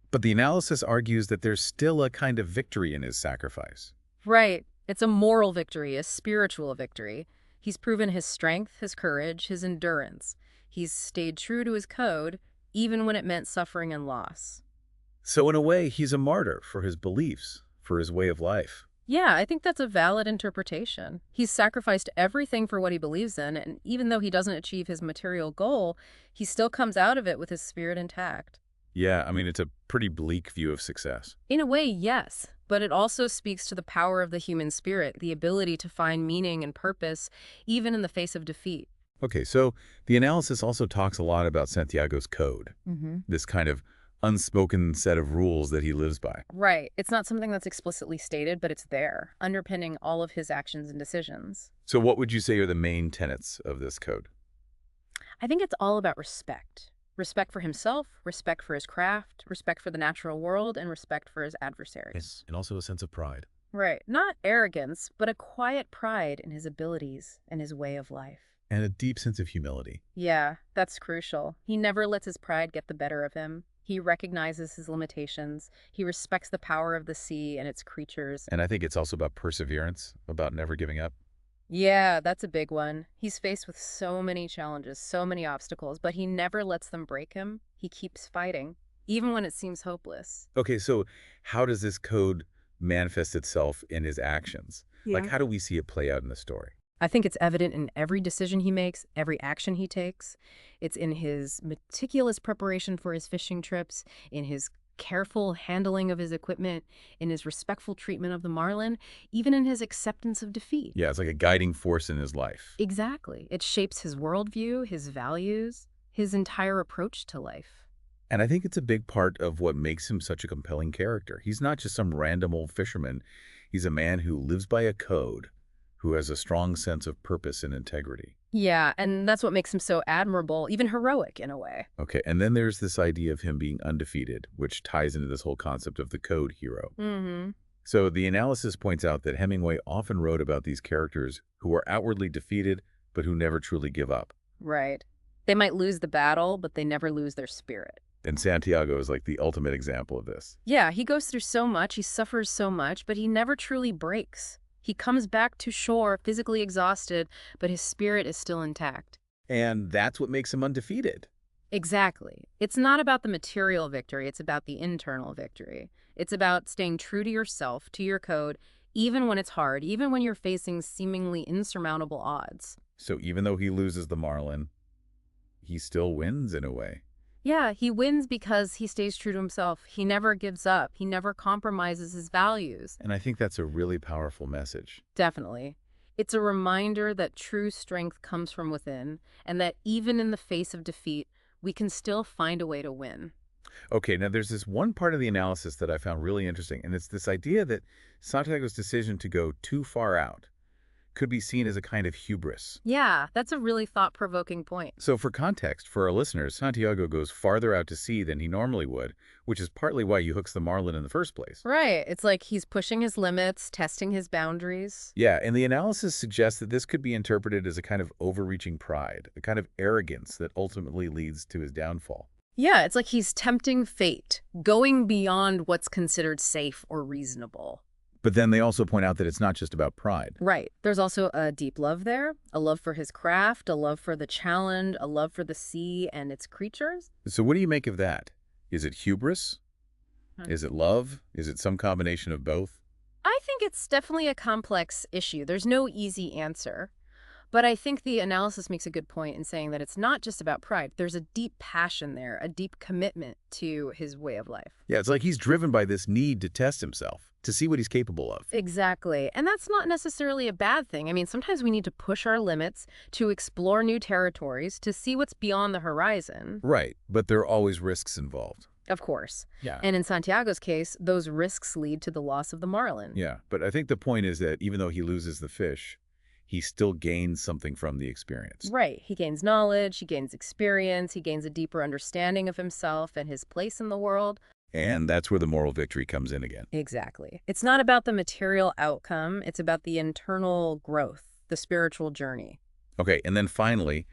B: But the analysis argues that there's still a kind of victory in his sacrifice.
A: Right. It's a moral victory, a spiritual victory. He's proven his strength, his courage, his endurance. He's stayed true to his code, even when it meant suffering and loss.
B: So in a way, he's a martyr for his beliefs, for his way of life.
A: Yeah, I think that's a valid interpretation. He's sacrificed everything for what he believes in, and even though he doesn't achieve his material goal, he still comes out of it with his spirit intact.
B: Yeah, I mean, it's a pretty bleak view of success.
A: In a way, yes, but it also speaks to the power of the human spirit, the ability to find meaning and purpose, even in the face of defeat.
B: Okay, so the analysis also talks a lot about Santiago's code,
A: Mm-hmm.
B: this kind of unspoken set of rules that he lives by.
A: Right. It's not something that's explicitly stated, but it's there, underpinning all of his actions and decisions.
B: So what would you say are the main tenets of this code?
A: I think it's all about respect. Respect for himself, respect for his craft, respect for the natural world, and respect for his adversaries.
B: And also a sense of pride.
A: Right. Not arrogance, but a quiet pride in his abilities and his way of life.
B: And a deep sense of humility.
A: Yeah, that's crucial. He never lets his pride get the better of him. He recognizes his limitations. He respects the power of the sea and its creatures.
B: And I think it's also about perseverance, about never giving up.
A: Yeah, that's a big one. He's faced with so many challenges, so many obstacles, but he never lets them break him. He keeps fighting, even when it seems hopeless.
B: Okay, so how does this code manifest itself in his actions? Like,
A: Yeah.
B: how do we see it play out in the story?
A: I think it's evident in every decision he makes, every action he takes. It's in his meticulous preparation for his fishing trips, in his careful handling of his equipment, in his respectful treatment of the marlin, even in his acceptance of defeat.
B: Yeah, it's like a guiding force in his life.
A: Exactly. It shapes his worldview, his values, his entire approach to life.
B: And I think it's a big part of what makes him such a compelling character. He's not just some random old fisherman. He's a man who lives by a code, who has a strong sense of purpose and integrity.
A: Yeah, and that's what makes him so admirable, even heroic in a way.
B: Okay, and then there's this idea of him being undefeated, which ties into this whole concept of the code hero.
A: Mm-hmm.
B: So the analysis points out that Hemingway often wrote about these characters who are outwardly defeated, but who never truly give up.
A: Right. They might lose the battle, but they never lose their spirit.
B: And Santiago is like the ultimate example of this.
A: Yeah, he goes through so much, he suffers so much, but he never truly breaks. He comes back to shore physically exhausted, but his spirit is still intact.
B: And that's what makes him undefeated.
A: Exactly. It's not about the material victory, it's about the internal victory. It's about staying true to yourself, to your code, even when it's hard, even when you're facing seemingly insurmountable odds.
B: So even though he loses the marlin, he still wins in a way.
A: Yeah, he wins because he stays true to himself. He never gives up. He never compromises his values.
B: And I think that's a really powerful message.
A: Definitely. It's a reminder that true strength comes from within, and that even in the face of defeat, we can still find a way to win.
B: Okay, now there's this one part of the analysis that I found really interesting, and it's this idea that Santiago's decision to go too far out could be seen as a kind of hubris.
A: Yeah, that's a really thought-provoking point.
B: So for context, for our listeners, Santiago goes farther out to sea than he normally would, which is partly why he hooks the marlin in the first place.
A: Right. It's like he's pushing his limits, testing his boundaries.
B: Yeah, and the analysis suggests that this could be interpreted as a kind of overreaching pride, a kind of arrogance that ultimately leads to his downfall.
A: Yeah, it's like he's tempting fate, going beyond what's considered safe or reasonable.
B: But then they also point out that it's not just about pride.
A: Right. There's also a deep love there, a love for his craft, a love for the challenge, a love for the sea and its creatures.
B: So what do you make of that? Is it hubris? Is it love? Is it some combination of both?
A: I think it's definitely a complex issue. There's no easy answer. But I think the analysis makes a good point in saying that it's not just about pride. There's a deep passion there, a deep commitment to his way of life.
B: Yeah, it's like he's driven by this need to test himself, to see what he's capable of.
A: Exactly. And that's not necessarily a bad thing. I mean, sometimes we need to push our limits, to explore new territories, to see what's beyond the horizon.
B: Right, but there are always risks involved.
A: Of course.
B: Yeah.
A: And in Santiago's case, those risks lead to the loss of the marlin.
B: Yeah, but I think the point is that even though he loses the fish, he still gains something from the experience.
A: Right. He gains knowledge, he gains experience, he gains a deeper understanding of himself and his place in the world.
B: And that's where the moral victory comes in again.
A: Exactly. It's not about the material outcome, it's about the internal growth, the spiritual journey.
B: Okay, and then finally,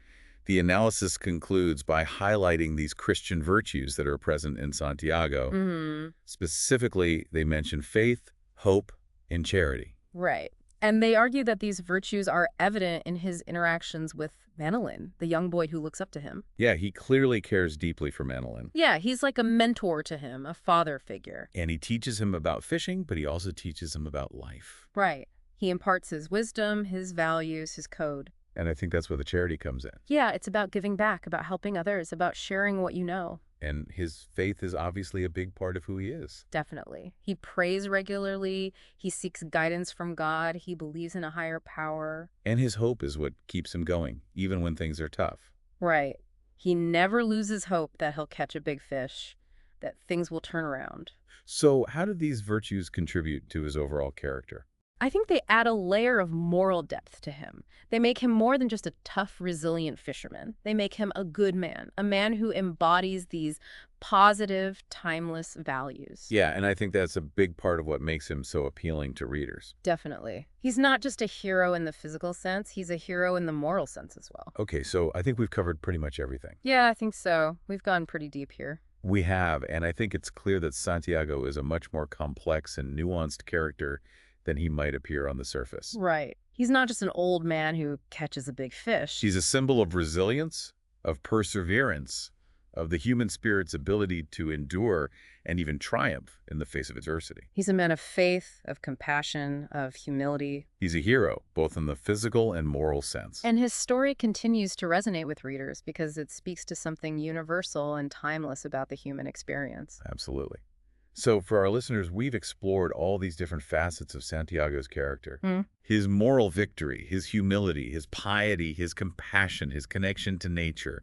B: the analysis concludes by highlighting these Christian virtues that are present in Santiago.
A: Mm-hmm.
B: Specifically, they mention faith, hope, and charity.
A: Right. And they argue that these virtues are evident in his interactions with Manolin, the young boy who looks up to him.
B: Yeah, he clearly cares deeply for Manolin.
A: Yeah, he's like a mentor to him, a father figure.
B: And he teaches him about fishing, but he also teaches him about life.
A: Right. He imparts his wisdom, his values, his code.
B: And I think that's where the charity comes in.
A: Yeah, it's about giving back, about helping others, about sharing what you know.
B: And his faith is obviously a big part of who he is.
A: Definitely. He prays regularly. He seeks guidance from God. He believes in a higher power.
B: And his hope is what keeps him going, even when things are tough.
A: Right. He never loses hope that he'll catch a big fish, that things will turn around.
B: So how did these virtues contribute to his overall character?
A: I think they add a layer of moral depth to him. They make him more than just a tough, resilient fisherman. They make him a good man, a man who embodies these positive, timeless values.
B: Yeah, and I think that's a big part of what makes him so appealing to readers.
A: Definitely. He's not just a hero in the physical sense, he's a hero in the moral sense as well.
B: Okay, so I think we've covered pretty much everything.
A: Yeah, I think so. We've gone pretty deep here.
B: We have, and I think it's clear that Santiago is a much more complex and nuanced character than he might appear on the surface.
A: Right. He's not just an old man who catches a big fish.
B: He's a symbol of resilience, of perseverance, of the human spirit's ability to endure and even triumph in the face of adversity.
A: He's a man of faith, of compassion, of humility.
B: He's a hero, both in the physical and moral sense.
A: And his story continues to resonate with readers because it speaks to something universal and timeless about the human experience.
B: Absolutely. So for our listeners, we've explored all these different facets of Santiago's character. His moral victory, his humility, his piety, his compassion, his connection to nature,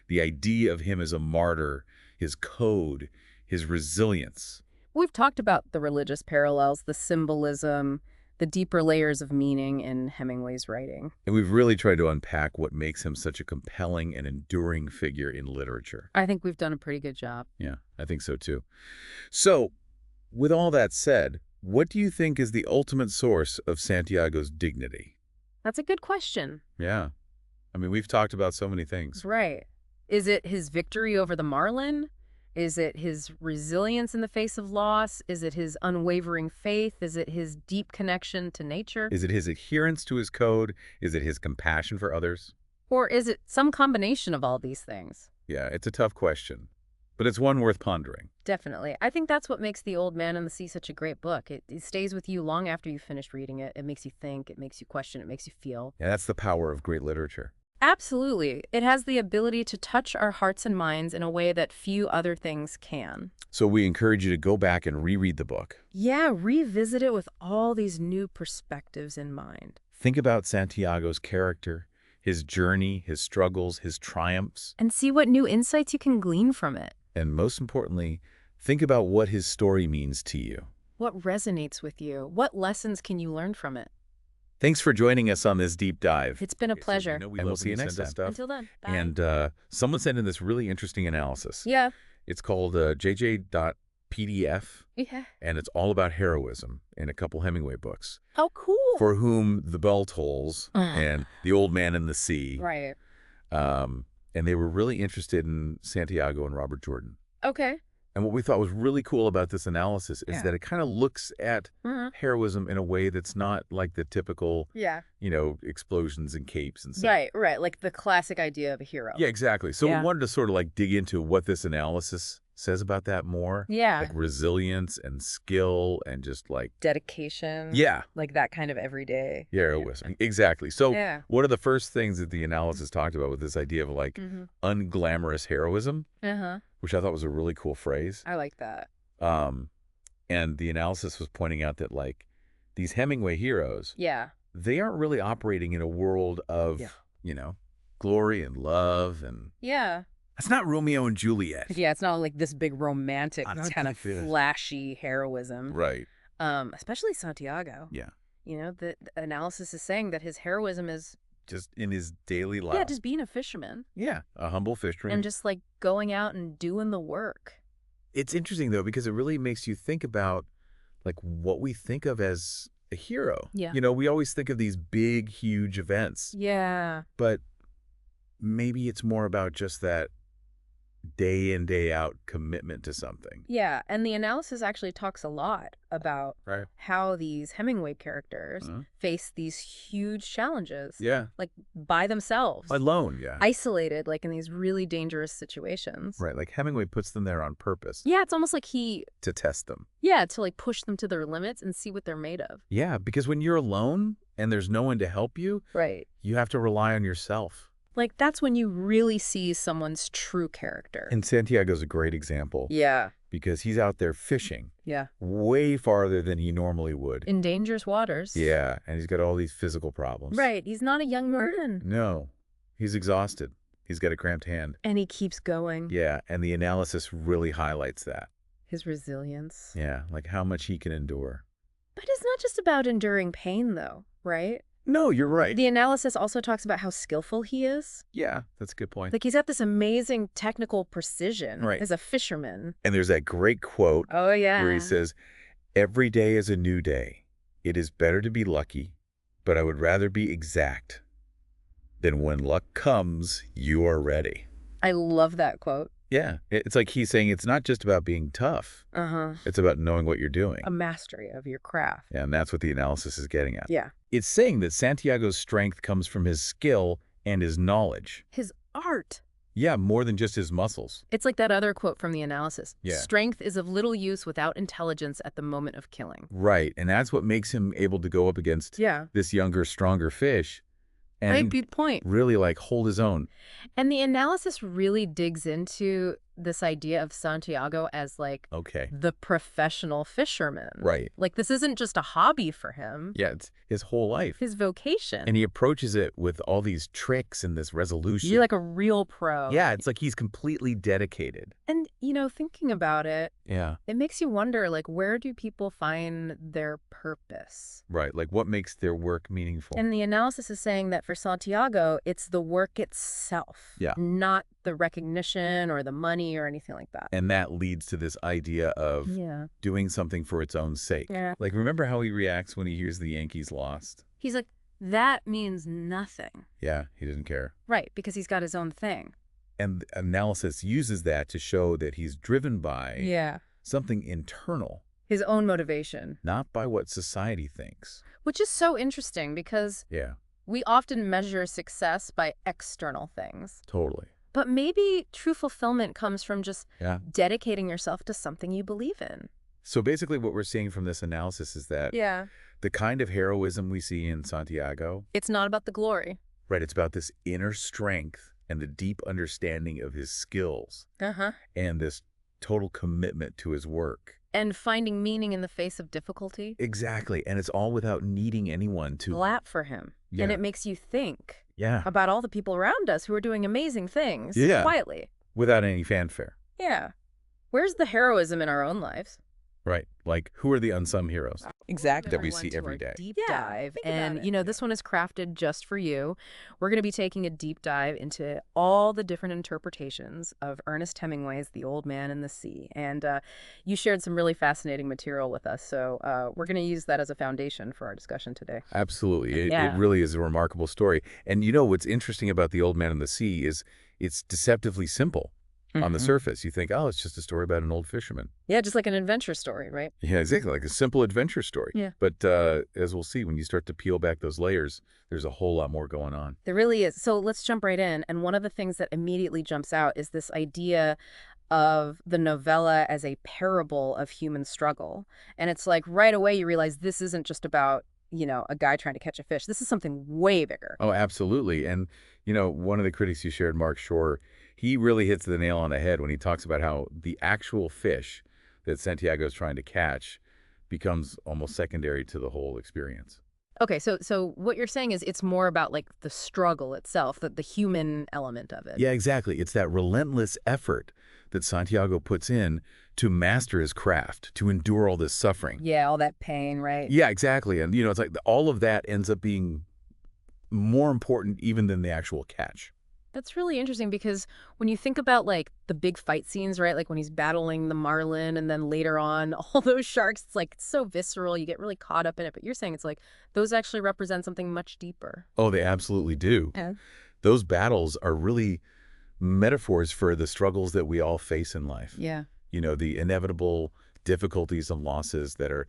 B: the idea of him as a martyr, his code, his resilience.
A: We've talked about the religious parallels, the symbolism, the deeper layers of meaning in Hemingway's writing.
B: And we've really tried to unpack what makes him such a compelling and enduring figure in literature.
A: I think we've done a pretty good job.
B: Yeah, I think so too. So, with all that said, what do you think is the ultimate source of Santiago's dignity?
A: That's a good question.
B: Yeah. I mean, we've talked about so many things.
A: Right. Is it his victory over the marlin? Is it his resilience in the face of loss? Is it his unwavering faith? Is it his deep connection to nature?
B: Is it his adherence to his code? Is it his compassion for others?
A: Or is it some combination of all these things?
B: Yeah, it's a tough question, but it's one worth pondering.
A: Definitely. I think that's what makes The Old Man and the Sea such a great book. It stays with you long after you've finished reading it. It makes you think, it makes you question, it makes you feel.
B: Yeah, that's the power of great literature.
A: Absolutely. It has the ability to touch our hearts and minds in a way that few other things can.
B: So we encourage you to go back and reread the book.
A: Yeah, revisit it with all these new perspectives in mind.
B: Think about Santiago's character, his journey, his struggles, his triumphs.
A: And see what new insights you can glean from it.
B: And most importantly, think about what his story means to you.
A: What resonates with you? What lessons can you learn from it?
B: Thanks for joining us on this deep dive.
A: It's been a pleasure.
B: And we'll see you next time.
A: Until then, bye.
B: And someone sent in this really interesting analysis.
A: Yeah.
B: It's called JJ.PDF,
A: Yeah.
B: and it's all about heroism in a couple Hemingway books.
A: Oh, cool.
B: For whom the bell tolls and The Old Man and the Sea.
A: Right.
B: And they were really interested in Santiago and Robert Jordan.
A: Okay.
B: And what we thought was really cool about this analysis is that it kind of looks at heroism in a way that's not like the typical, explosions and capes and stuff.
A: Right. Like the classic idea of a hero.
B: Yeah, exactly. So we wanted to sort of like dig into what this analysis says about that more.
A: Yeah.
B: Like resilience and skill and just like
A: Dedication.
B: Yeah.
A: Like that kind of everyday.
B: Yeah, heroism. Exactly. So
A: Yeah.
B: one of the first things that the analysis talked about was this idea of like unglamorous heroism, which I thought was a really cool phrase.
A: I like that.
B: And the analysis was pointing out that like these Hemingway heroes, they aren't really operating in a world of, glory and love and that's not Romeo and Juliet.
A: Yeah, it's not like this big romantic
B: Not
A: kind of
B: like this.
A: flashy heroism.
B: Right.
A: Especially Santiago.
B: Yeah.
A: The analysis is saying that his heroism is
B: Just in his daily life.
A: just being a fisherman
B: Yeah. A humble fisherman.
A: and just like going out and doing the work.
B: It's interesting though, because it really makes you think about like what we think of as a hero.
A: Yeah.
B: We always think of these big, huge events,
A: Yeah.
B: but maybe it's more about just that day in, day out commitment to something.
A: Yeah, and the analysis actually talks a lot about
B: Right.
A: how these Hemingway characters face these huge challenges.
B: Yeah.
A: Like by themselves.
B: Alone, yeah.
A: Isolated, like in these really dangerous situations.
B: Right, like Hemingway puts them there on purpose
A: Yeah, it's almost like he,
B: to test them.
A: to like push them to their limits and see what they're made of.
B: Yeah, because when you're alone and there's no one to help you,
A: Right.
B: you have to rely on yourself.
A: Like that's when you really see someone's true character.
B: And Santiago's a great example
A: Yeah.
B: because he's out there fishing
A: Yeah.
B: way farther than he normally would.
A: In dangerous waters.
B: Yeah, and he's got all these physical problems.
A: Right. He's not a young Merton.
B: No, he's exhausted. He's got a cramped hand.
A: And he keeps going.
B: Yeah, and the analysis really highlights that.
A: His resilience.
B: Yeah, like how much he can endure.
A: But it's not just about enduring pain, though, right?
B: No, you're right.
A: The analysis also talks about how skillful he is.
B: Yeah, that's a good point.
A: Like he's got this amazing technical precision as a fisherman.
B: And there's that great quote
A: Oh, yeah.
B: where he says, "Every day is a new day. It is better to be lucky, but I would rather be exact. Then when luck comes, you are ready."
A: I love that quote.
B: Yeah, it's like he's saying it's not just about being tough.
A: Uh-huh.
B: It's about knowing what you're doing.
A: A mastery of your craft.
B: Yeah, and that's what the analysis is getting at.
A: Yeah.
B: It's saying that Santiago's strength comes from his skill and his knowledge.
A: His art.
B: Yeah, more than just his muscles.
A: It's like that other quote from the analysis.
B: Yeah.
A: Strength is of little use without intelligence at the moment of killing.
B: Right, and that's what makes him able to go up against this younger, stronger fish and
A: Good point.
B: really like hold his own.
A: And the analysis really digs into this idea of Santiago as like the professional fisherman.
B: Right.
A: Like this isn't just a hobby for him.
B: Yeah, it's his whole life.
A: His vocation.
B: And he approaches it with all these tricks and this resolution.
A: You're like a real pro.
B: Yeah, it's like he's completely dedicated.
A: And, you know, thinking about it,
B: it
A: makes you wonder, like, where do people find their purpose?
B: Right, like what makes their work meaningful?
A: And the analysis is saying that for Santiago, it's the work itself, not the recognition or the money or anything like that.
B: And that leads to this idea of doing something for its own sake.
A: Yeah.
B: Like, remember how he reacts when he hears the Yankees lost?
A: He's like, that means nothing.
B: Yeah, he doesn't care.
A: Right, because he's got his own thing.
B: And analysis uses that to show that he's driven by something internal.
A: His own motivation.
B: Not by what society thinks.
A: Which is so interesting because we often measure success by external things.
B: Totally.
A: But maybe true fulfillment comes from just dedicating yourself to something you believe in.
B: So basically what we're seeing from this analysis is that the kind of heroism we see in Santiago,
A: it's not about the glory.
B: Right, it's about this inner strength and the deep understanding of his skills and this total commitment to his work.
A: And finding meaning in the face of difficulty.
B: Exactly, and it's all without needing anyone to
A: clap for him. And it makes you think about all the people around us who are doing amazing things quietly.
B: Without any fanfare.
A: Yeah. Where's the heroism in our own lives?
B: Right. Like, who are the unsung heroes?
A: Exactly.
B: That we see every day.
A: Deep dive. And, you know, this one is crafted just for you. We're going to be taking a deep dive into all the different interpretations of Ernest Hemingway's The Old Man and the Sea. And you shared some really fascinating material with us. So we're going to use that as a foundation for our discussion today.
B: Absolutely. It really is a remarkable story. And, you know, what's interesting about The Old Man and the Sea is it's deceptively simple. On the surface, you think, oh, it's just a story about an old fisherman.
A: Yeah, just like an adventure story, right?
B: Yeah, exactly, like a simple adventure story.
A: Yeah.
B: But as we'll see, when you start to peel back those layers, there's a whole lot more going on.
A: There really is. So let's jump right in. And one of the things that immediately jumps out is this idea of the novella as a parable of human struggle. And it's like right away you realize this isn't just about, you know, a guy trying to catch a fish. This is something way bigger.
B: Oh, absolutely. And, you know, one of the critics you shared, Mark Shore, he really hits the nail on the head when he talks about how the actual fish that Santiago is trying to catch becomes almost secondary to the whole experience.
A: Okay, so what you're saying is it's more about like the struggle itself, the human element of it.
B: Yeah, exactly. It's that relentless effort that Santiago puts in to master his craft, to endure all this suffering.
A: Yeah, all that pain, right?
B: Yeah, exactly. And, you know, it's like all of that ends up being more important even than the actual catch.
A: That's really interesting because when you think about like the big fight scenes, right? Like when he's battling the marlin and then later on all those sharks, it's like it's so visceral. You get really caught up in it. But you're saying it's like those actually represent something much deeper.
B: Oh, they absolutely do.
A: Yeah.
B: Those battles are really metaphors for the struggles that we all face in life.
A: Yeah.
B: You know, the inevitable difficulties and losses that are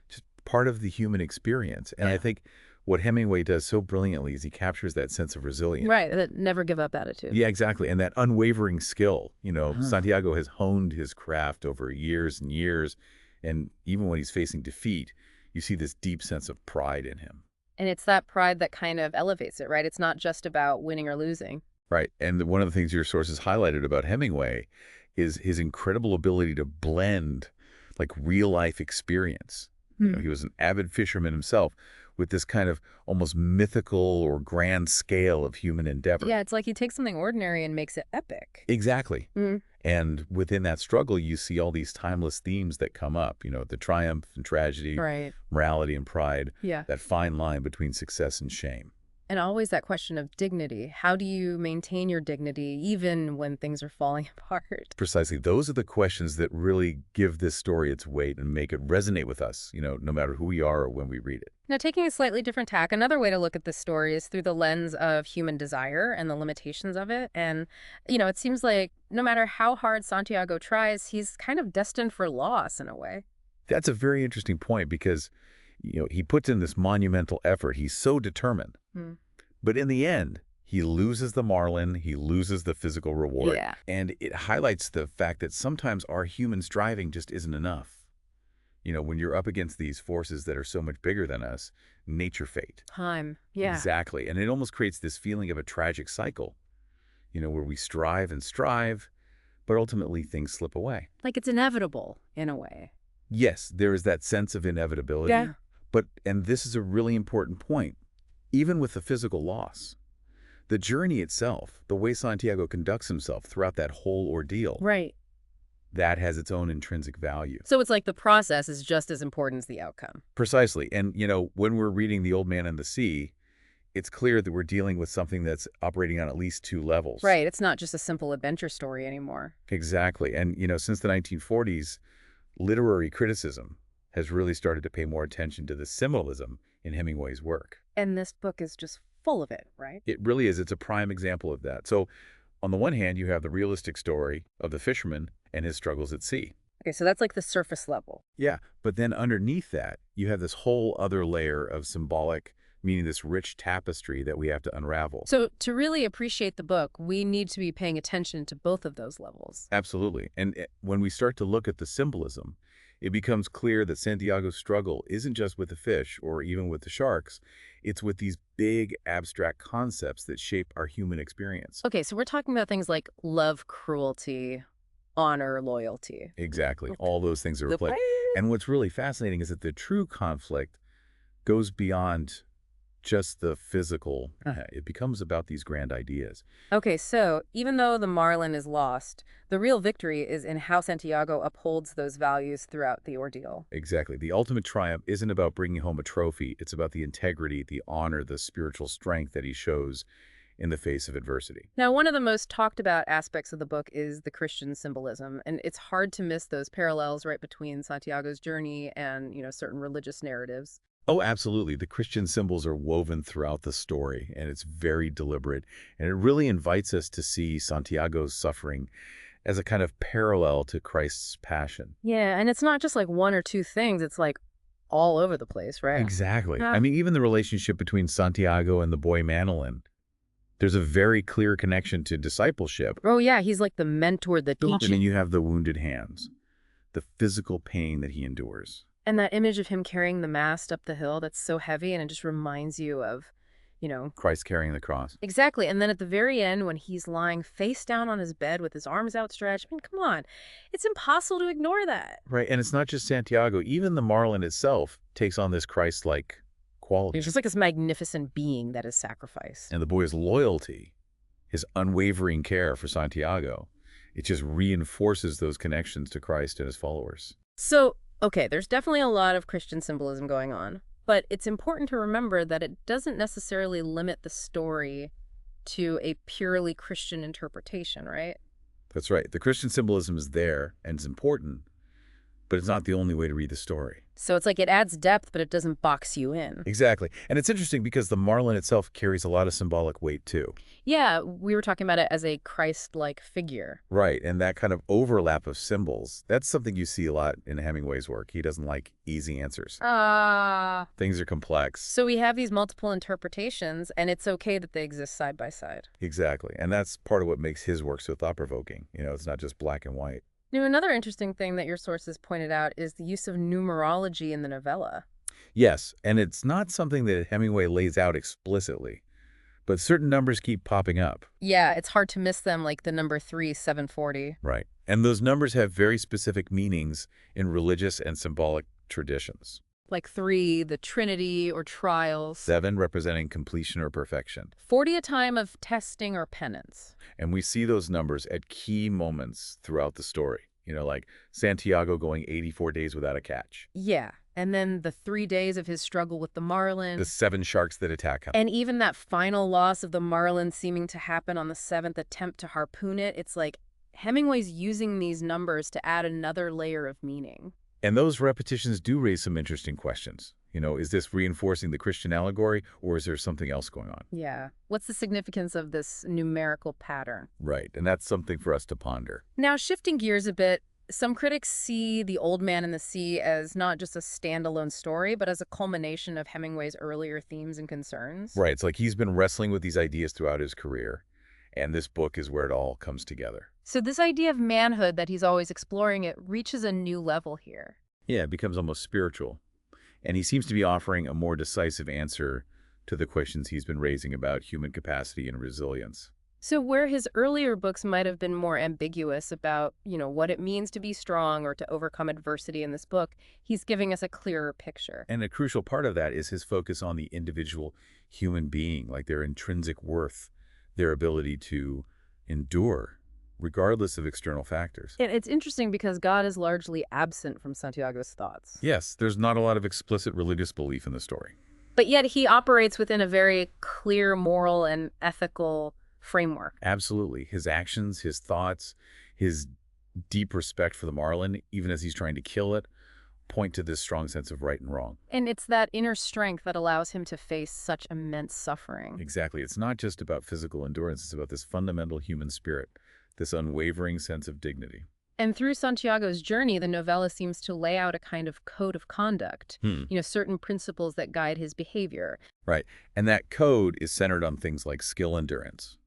B: just part of the human experience. And I think what Hemingway does so brilliantly is he captures that sense of resilience.
A: Right, that never give up attitude.
B: Yeah, exactly. And that unwavering skill. You know, Santiago has honed his craft over years and years. And even when he's facing defeat, you see this deep sense of pride in him.
A: And it's that pride that kind of elevates it, right? It's not just about winning or losing.
B: Right. And one of the things your sources highlighted about Hemingway is his incredible ability to blend like real life experience. You know, he was an avid fisherman himself with this kind of almost mythical or grand scale of human endeavor.
A: Yeah, it's like he takes something ordinary and makes it epic.
B: Exactly. And within that struggle, you see all these timeless themes that come up, you know, the triumph and tragedy,
A: right,
B: morality and pride,
A: yeah,
B: that fine line between success and shame.
A: And always that question of dignity. How do you maintain your dignity even when things are falling apart?
B: Precisely. Those are the questions that really give this story its weight and make it resonate with us, no matter who we are or when we read it.
A: Now, taking a slightly different tack, another way to look at this story is through the lens of human desire and the limitations of it. And, it seems like no matter how hard Santiago tries, he's kind of destined for loss in a way.
B: That's a very interesting point because, he puts in this monumental effort. He's so determined. But in the end, he loses the marlin, he loses the physical reward.
A: Yeah.
B: And it highlights the fact that sometimes our human striving just isn't enough. When you're up against these forces that are so much bigger than us, nature fate.
A: Time. Yeah.
B: Exactly. And it almost creates this feeling of a tragic cycle, where we strive and strive, but ultimately things slip away.
A: Like it's inevitable in a way.
B: Yes, there is that sense of inevitability.
A: Yeah.
B: And this is a really important point, even with the physical loss. The journey itself, the way Santiago conducts himself throughout that whole ordeal,
A: Right.
B: that has its own intrinsic value.
A: So it's like the process is just as important as the outcome.
B: Precisely. And, when we're reading The Old Man and the Sea, it's clear that we're dealing with something that's operating on at least two levels.
A: Right. It's not just a simple adventure story anymore.
B: Exactly. And, since the 1940s, literary criticism has really started to pay more attention to the symbolism in Hemingway's work.
A: And this book is just full of it, right?
B: It really is. It's a prime example of that. So on the one hand, you have the realistic story of the fisherman and his struggles at sea.
A: Okay, so that's like the surface level.
B: Yeah, but then underneath that, you have this whole other layer of symbolic, meaning this rich tapestry that we have to unravel.
A: So to really appreciate the book, we need to be paying attention to both of those levels.
B: Absolutely. And when we start to look at the symbolism, it becomes clear that Santiago's struggle isn't just with the fish or even with the sharks. It's with these big abstract concepts that shape our human experience.
A: Okay, so we're talking about things like love, cruelty, honor, loyalty.
B: Exactly. All those things are at play.
A: What?
B: And what's really fascinating is that the true conflict goes beyond just the physical. It becomes about these grand ideas.
A: Okay, so even though the marlin is lost, the real victory is in how Santiago upholds those values throughout the ordeal.
B: Exactly. The ultimate triumph isn't about bringing home a trophy. It's about the integrity, the honor, the spiritual strength that he shows in the face of adversity.
A: Now, one of the most talked about aspects of the book is the Christian symbolism, and it's hard to miss those parallels right between Santiago's journey and, certain religious narratives.
B: Oh, absolutely. The Christian symbols are woven throughout the story, and it's very deliberate. And it really invites us to see Santiago's suffering as a kind of parallel to Christ's passion.
A: Yeah, and it's not just like one or two things. It's like all over the place, right?
B: Exactly.
A: Yeah.
B: I mean, even the relationship between Santiago and the boy Manolin, there's a very clear connection to discipleship.
A: Oh, yeah, he's like the mentor, the
B: And
A: teacher.
B: then you have the wounded hands, the physical pain that he endures.
A: And that image of him carrying the mast up the hill, that's so heavy, and it just reminds you of,
B: Christ carrying the cross.
A: Exactly. And then at the very end, when he's lying face down on his bed with his arms outstretched, I mean, come on. It's impossible to ignore that.
B: Right. And it's not just Santiago. Even the marlin itself takes on this Christ-like quality.
A: It's just like this magnificent being that is sacrificed.
B: And the boy's loyalty, his unwavering care for Santiago, it just reinforces those connections to Christ and his followers.
A: So, okay, there's definitely a lot of Christian symbolism going on, but it's important to remember that it doesn't necessarily limit the story to a purely Christian interpretation, right?
B: That's right. The Christian symbolism is there and it's important, but it's not the only way to read the story.
A: So it's like it adds depth, but it doesn't box you in.
B: Exactly. And it's interesting because the marlin itself carries a lot of symbolic weight too.
A: Yeah, we were talking about it as a Christ-like figure.
B: Right. And that kind of overlap of symbols, that's something you see a lot in Hemingway's work. He doesn't like easy answers. Things are complex.
A: So we have these multiple interpretations, and it's okay that they exist side by side.
B: Exactly. And that's part of what makes his work so thought-provoking. It's not just black and white.
A: Another interesting thing that your sources pointed out is the use of numerology in the novella.
B: Yes, and it's not something that Hemingway lays out explicitly, but certain numbers keep popping up.
A: Yeah, it's hard to miss them, like the number 3, 740.
B: Right. And those numbers have very specific meanings in religious and symbolic traditions.
A: Like 3, the Trinity or trials.
B: 7 representing completion or perfection.
A: 40, a time of testing or penance.
B: And we see those numbers at key moments throughout the story. Like Santiago going 84 days without a catch.
A: Yeah. And then the 3 days of his struggle with the
B: The
A: marlin.
B: 7 sharks that attack him.
A: And even that final loss of the marlin seeming to happen on the 7th attempt to harpoon it. It's like Hemingway's using these numbers to add another layer of meaning.
B: And those repetitions do raise some interesting questions. Is this reinforcing the Christian allegory, or is there something else going on?
A: Yeah. What's the significance of this numerical pattern?
B: Right, and that's something for us to ponder.
A: Now, shifting gears a bit, some critics see The Old Man and the Sea as not just a standalone story, but as a culmination of Hemingway's earlier themes and concerns.
B: Right, it's like he's been wrestling with these ideas throughout his career, and this book is where it all comes together.
A: So this idea of manhood that he's always exploring, it reaches a new level here.
B: Yeah, it becomes almost spiritual. And he seems to be offering a more decisive answer to the questions he's been raising about human capacity and resilience.
A: So where his earlier books might have been more ambiguous about, what it means to be strong or to overcome adversity in this book, he's giving us a clearer picture.
B: And a crucial part of that is his focus on the individual human being, like their intrinsic worth, their ability to endure, regardless of external factors.
A: And it's interesting because God is largely absent from Santiago's thoughts.
B: Yes, there's not a lot of explicit religious belief in the story.
A: But yet he operates within a very clear moral and ethical framework.
B: Absolutely. His actions, his thoughts, his deep respect for the marlin, even as he's trying to kill it, point to this strong sense of right and wrong.
A: And it's that inner strength that allows him to face such immense suffering.
B: Exactly. It's not just about physical endurance. It's about this fundamental human spirit, this unwavering sense of dignity.
A: And through Santiago's journey, the novella seems to lay out a kind of code of conduct, certain principles that guide his behavior.
B: Right. And that code is centered on things like skill endurance,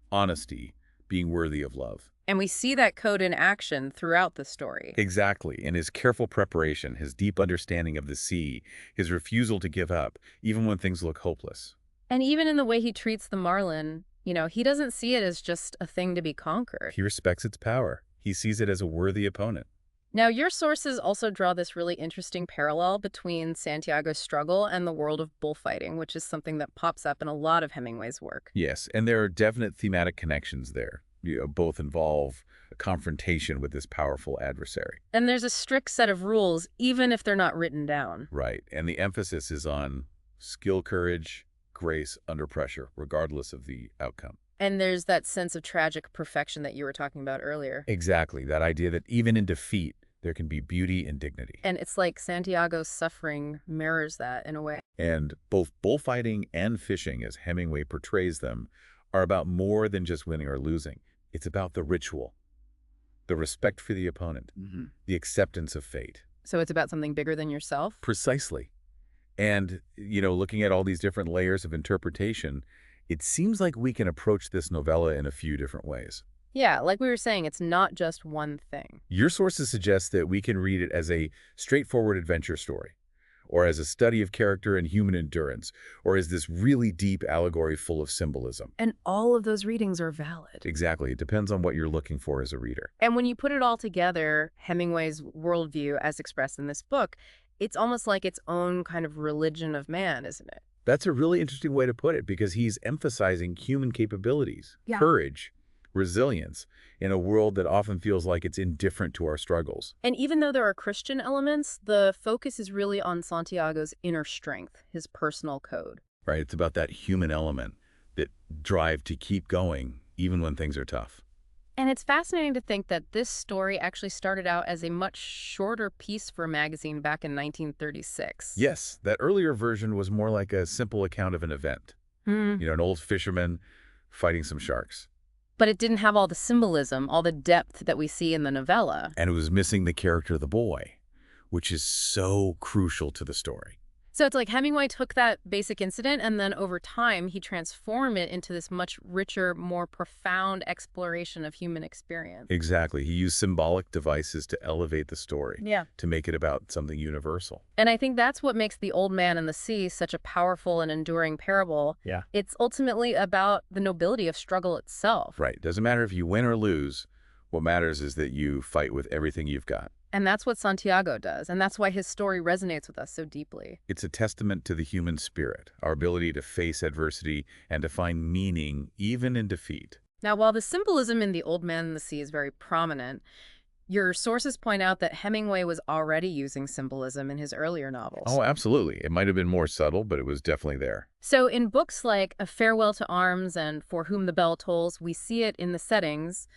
B: honesty, being worthy of love.
A: And we see that code in action throughout the story.
B: Exactly. In his careful preparation, his deep understanding of the sea, his refusal to give up, even when things look hopeless.
A: And even in the way he treats the marlin, he doesn't see it as just a thing to be conquered.
B: He respects its power. He sees it as a worthy opponent.
A: Now, your sources also draw this really interesting parallel between Santiago's struggle and the world of bullfighting, which is something that pops up in a lot of Hemingway's work.
B: Yes, and there are definite thematic connections there. Both involve a confrontation with this powerful adversary.
A: And there's a strict set of rules, even if they're not written down.
B: Right, and the emphasis is on skill, courage, grace under pressure, regardless of the outcome.
A: And there's that sense of tragic perfection that you were talking about earlier.
B: Exactly, that idea that even in defeat, there can be beauty and dignity.
A: And it's like Santiago's suffering mirrors that in a way.
B: And both bullfighting and fishing, as Hemingway portrays them, are about more than just winning or losing. It's about the ritual, the respect for the opponent, the acceptance of fate.
A: So it's about something bigger than yourself?
B: Precisely. And, looking at all these different layers of interpretation, it seems like we can approach this novella in a few different ways.
A: Yeah, like we were saying, it's not just one thing.
B: Your sources suggest that we can read it as a straightforward adventure story, or as a study of character and human endurance, or as this really deep allegory full of symbolism.
A: And all of those readings are valid.
B: Exactly. It depends on what you're looking for as a reader.
A: And when you put it all together, Hemingway's worldview, as expressed in this book, it's almost like its own kind of religion of man, isn't it?
B: That's a really interesting way to put it, because he's emphasizing human capabilities, courage, resilience, in a world that often feels like it's indifferent to our struggles.
A: And even though there are Christian elements, the focus is really on Santiago's inner strength, his personal code.
B: Right, it's about that human element, that drive to keep going, even when things are tough.
A: And it's fascinating to think that this story actually started out as a much shorter piece for a magazine back in 1936.
B: Yes, that earlier version was more like a simple account of an event. An old fisherman fighting some sharks.
A: But it didn't have all the symbolism, all the depth that we see in the novella.
B: And it was missing the character of the boy, which is so crucial to the story.
A: So it's like Hemingway took that basic incident and then over time he transformed it into this much richer, more profound exploration of human experience.
B: Exactly. He used symbolic devices to elevate the story, to make it about something universal.
A: And I think that's what makes The Old Man and the Sea such a powerful and enduring parable.
B: Yeah.
A: It's ultimately about the nobility of struggle itself.
B: Right. Doesn't matter if you win or lose. What matters is that you fight with everything you've got.
A: And that's what Santiago does, and that's why his story resonates with us so deeply.
B: It's a testament to the human spirit, our ability to face adversity and to find meaning even in defeat.
A: Now, while the symbolism in The Old Man and the Sea is very prominent, Your sources point out that Hemingway was already using symbolism in his earlier novels.
B: Oh, absolutely. It might have been more subtle, but it was definitely there.
A: So in books like A Farewell to Arms and For Whom the Bell Tolls, we see it in the settings,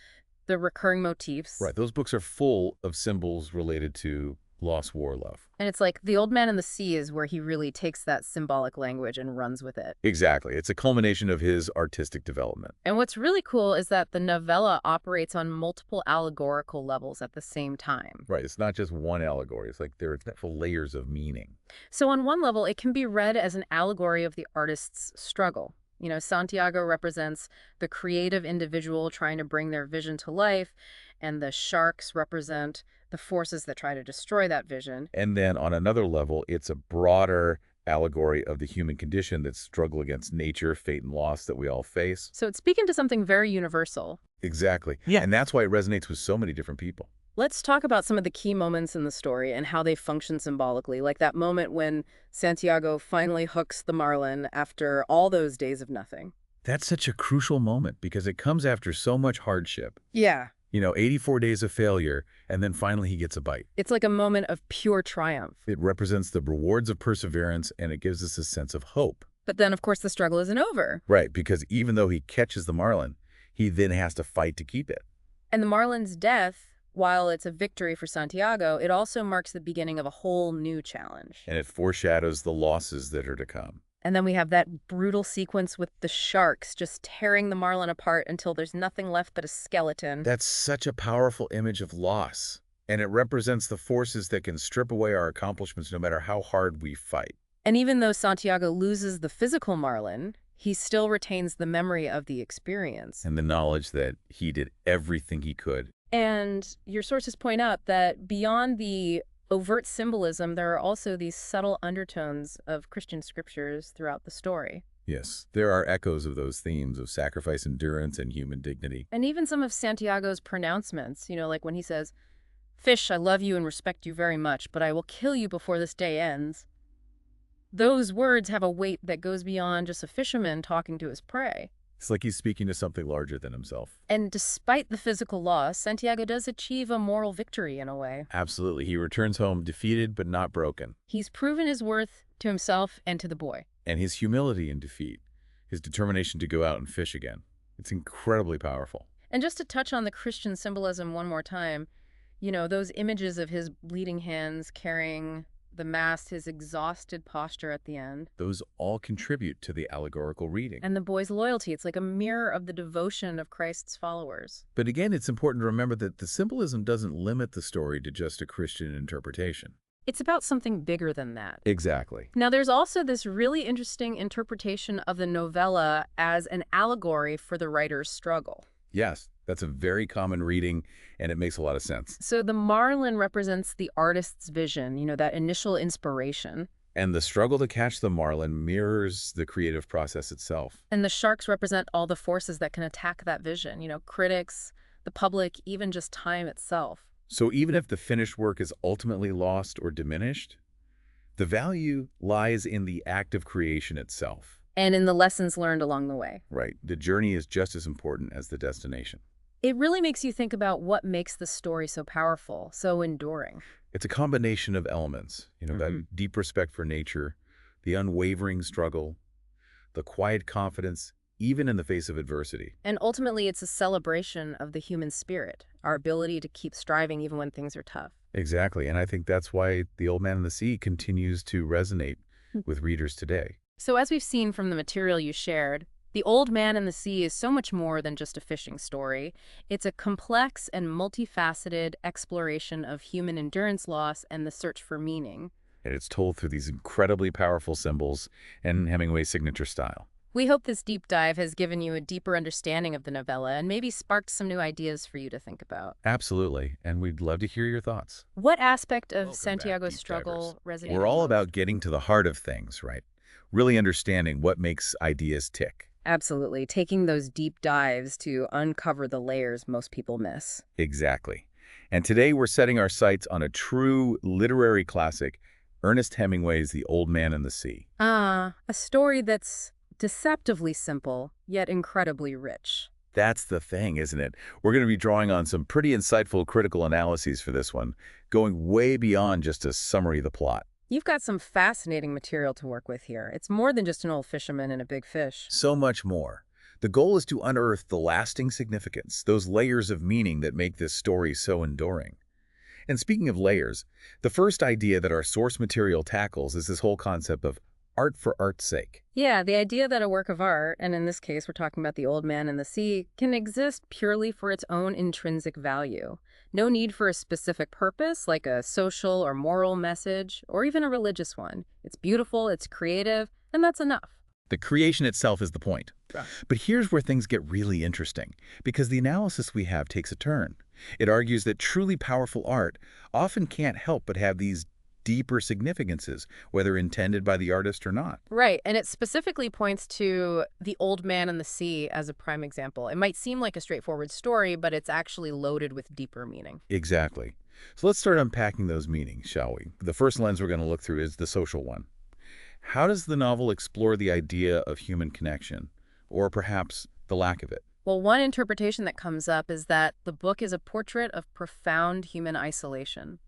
A: the recurring motifs.
B: Right. Those books are full of symbols related to loss, war, love.
A: And it's like The Old Man and the Sea is where he really takes that symbolic language and runs with it.
B: Exactly. It's a culmination of his artistic development.
A: And what's really cool is that the novella operates on multiple allegorical levels at the same time.
B: Right. It's not just one allegory. It's like there are several layers of meaning.
A: So on one level, it can be read as an allegory of the artist's struggle. Santiago represents the creative individual trying to bring their vision to life, and the sharks represent the forces that try to destroy that vision.
B: And then on another level, it's a broader allegory of the human condition that struggle against nature, fate, and loss that we all face.
A: So it's speaking to something very universal.
B: Exactly. Yeah. And that's why it resonates with so many different people.
A: Let's talk about some of the key moments in the story and how they function symbolically, like that moment when Santiago finally hooks the marlin after all those days of nothing.
B: That's such a crucial moment because it comes after so much hardship.
A: Yeah.
B: 84 days of failure, and then finally he gets a bite.
A: It's like a moment of pure triumph.
B: It represents the rewards of perseverance, and it gives us a sense of hope.
A: But then, of course, the struggle isn't over.
B: Right, because even though he catches the marlin, he then has to fight to keep it.
A: And the marlin's death, while it's a victory for Santiago, it also marks the beginning of a whole new challenge.
B: And it foreshadows the losses that are to come.
A: And then we have that brutal sequence with the sharks just tearing the marlin apart until there's nothing left but a skeleton.
B: That's such a powerful image of loss. And it represents the forces that can strip away our accomplishments no matter how hard we fight.
A: And even though Santiago loses the physical marlin, he still retains the memory of the experience.
B: And the knowledge that he did everything he could.
A: And your sources point out that beyond the overt symbolism, there are also these subtle undertones of Christian scriptures throughout the story.
B: Yes, there are echoes of those themes of sacrifice, endurance, and human dignity.
A: And even some of Santiago's pronouncements, like when he says, "Fish, I love you and respect you very much, but I will kill you before this day ends." Those words have a weight that goes beyond just a fisherman talking to his prey.
B: It's like he's speaking to something larger than himself.
A: And despite the physical loss, Santiago does achieve a moral victory in a way.
B: Absolutely. He returns home defeated but not broken.
A: He's proven his worth to himself and to the boy.
B: And his humility in defeat, his determination to go out and fish again. It's incredibly powerful.
A: And just to touch on the Christian symbolism one more time, those images of his bleeding hands carrying the mast, his exhausted posture at the end.
B: Those all contribute to the allegorical reading.
A: And the boy's loyalty. It's like a mirror of the devotion of Christ's followers.
B: But again, it's important to remember that the symbolism doesn't limit the story to just a Christian interpretation.
A: It's about something bigger than that.
B: Exactly.
A: Now, there's also this really interesting interpretation of the novella as an allegory for the writer's struggle.
B: Yes, that's a very common reading, and it makes a lot of sense.
A: So the marlin represents the artist's vision, that initial inspiration.
B: And the struggle to catch the marlin mirrors the creative process itself.
A: And the sharks represent all the forces that can attack that vision, critics, the public, even just time itself.
B: So even if the finished work is ultimately lost or diminished, the value lies in the act of creation itself.
A: And in the lessons learned along the way.
B: Right. The journey is just as important as the destination.
A: It really makes you think about what makes the story so powerful, so enduring.
B: It's a combination of elements, that deep respect for nature, the unwavering struggle, the quiet confidence, even in the face of adversity.
A: And ultimately, it's a celebration of the human spirit, our ability to keep striving even when things are tough.
B: Exactly. And I think that's why The Old Man and the Sea continues to resonate with readers today.
A: So as we've seen from the material you shared, The Old Man and the Sea is so much more than just a fishing story. It's a complex and multifaceted exploration of human endurance loss and the search for meaning.
B: And it's told through these incredibly powerful symbols and Hemingway's signature style.
A: We hope this deep dive has given you a deeper understanding of the novella and maybe sparked some new ideas for you to think about.
B: Absolutely. And we'd love to hear your thoughts.
A: What aspect of
B: Welcome back,
A: Santiago's
B: deep
A: struggle resonated
B: We're all
A: most?
B: about getting to the heart of things, right? Really understanding what makes ideas tick.
A: Absolutely. Taking those deep dives to uncover the layers most people miss.
B: Exactly. And today we're setting our sights on a true literary classic, Ernest Hemingway's The Old Man and the Sea.
A: A story that's deceptively simple, yet incredibly rich.
B: That's the thing, isn't it? We're going to be drawing on some pretty insightful critical analyses for this one, going way beyond just a summary of the plot.
A: You've got some fascinating material to work with here. It's more than just an old fisherman and a big fish.
B: So much more. The goal is to unearth the lasting significance, those layers of meaning that make this story so enduring. And speaking of layers, the first idea that our source material tackles is this whole concept of art for art's sake.
A: Yeah, the idea that a work of art, and in this case we're talking about The Old Man and the Sea, can exist purely for its own intrinsic value. No need for a specific purpose, like a social or moral message, or even a religious one. It's beautiful, it's creative, and that's enough.
B: The creation itself is the point.
A: Right.
B: But here's where things get really interesting, because the analysis we have takes a turn. It argues that truly powerful art often can't help but have these deeper significances, whether intended by the artist or not.
A: Right, and it specifically points to The Old Man and the Sea as a prime example. It might seem like a straightforward story, but it's actually loaded with deeper meaning.
B: Exactly. So let's start unpacking those meanings, shall we? The first lens we're going to look through is the social one. How does the novel explore the idea of human connection, or perhaps the lack of it?
A: Well, one interpretation that comes up is that the book is a portrait of profound human isolation.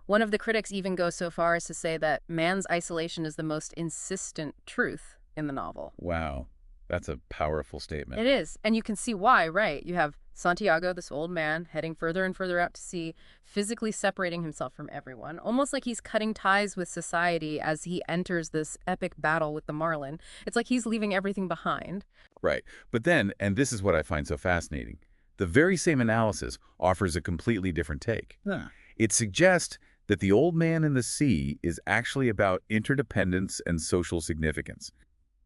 A: One of the critics even goes so far as to say that man's isolation is the most insistent truth in the novel.
B: Wow, that's a powerful statement.
A: It is, and you can see why, right? You have Santiago, this old man, heading further and further out to sea, physically separating himself from everyone, almost like he's cutting ties with society as he enters this epic battle with the marlin. It's like he's leaving everything behind.
B: Right. But then, and this is what I find so fascinating, the very same analysis offers a completely different take.
A: Huh.
B: It suggests that The Old Man and the Sea is actually about interdependence and social significance.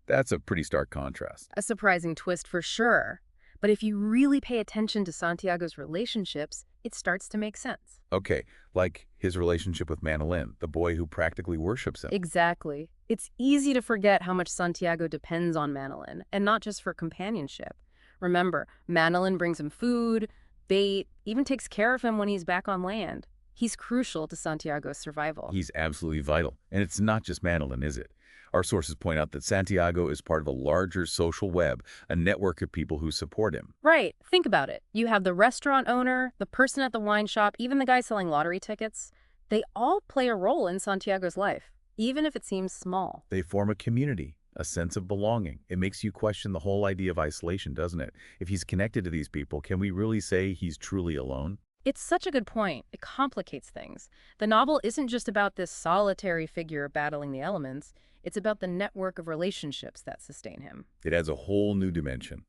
B: That's a pretty stark contrast.
A: A surprising twist for sure. But if you really pay attention to Santiago's relationships, it starts to make sense.
B: Okay, like his relationship with Manolin, the boy who practically worships him.
A: Exactly. It's easy to forget how much Santiago depends on Manolin, and not just for companionship. Remember, Manolin brings him food, bait, even takes care of him when he's back on land. He's crucial to Santiago's survival.
B: He's absolutely vital. And it's not just Manolin, is it? Our sources point out that Santiago is part of a larger social web, a network of people who support him.
A: Right. Think about it. You have the restaurant owner, the person at the wine shop, even the guy selling lottery tickets. They all play a role in Santiago's life, even if it seems small.
B: They form a community, a sense of belonging. It makes you question the whole idea of isolation, doesn't it? If he's connected to these people, can we really say he's truly alone?
A: It's such a good point. It complicates things. The novel isn't just about this solitary figure battling the elements. It's about the network of relationships that sustain him.
B: It adds a whole new dimension.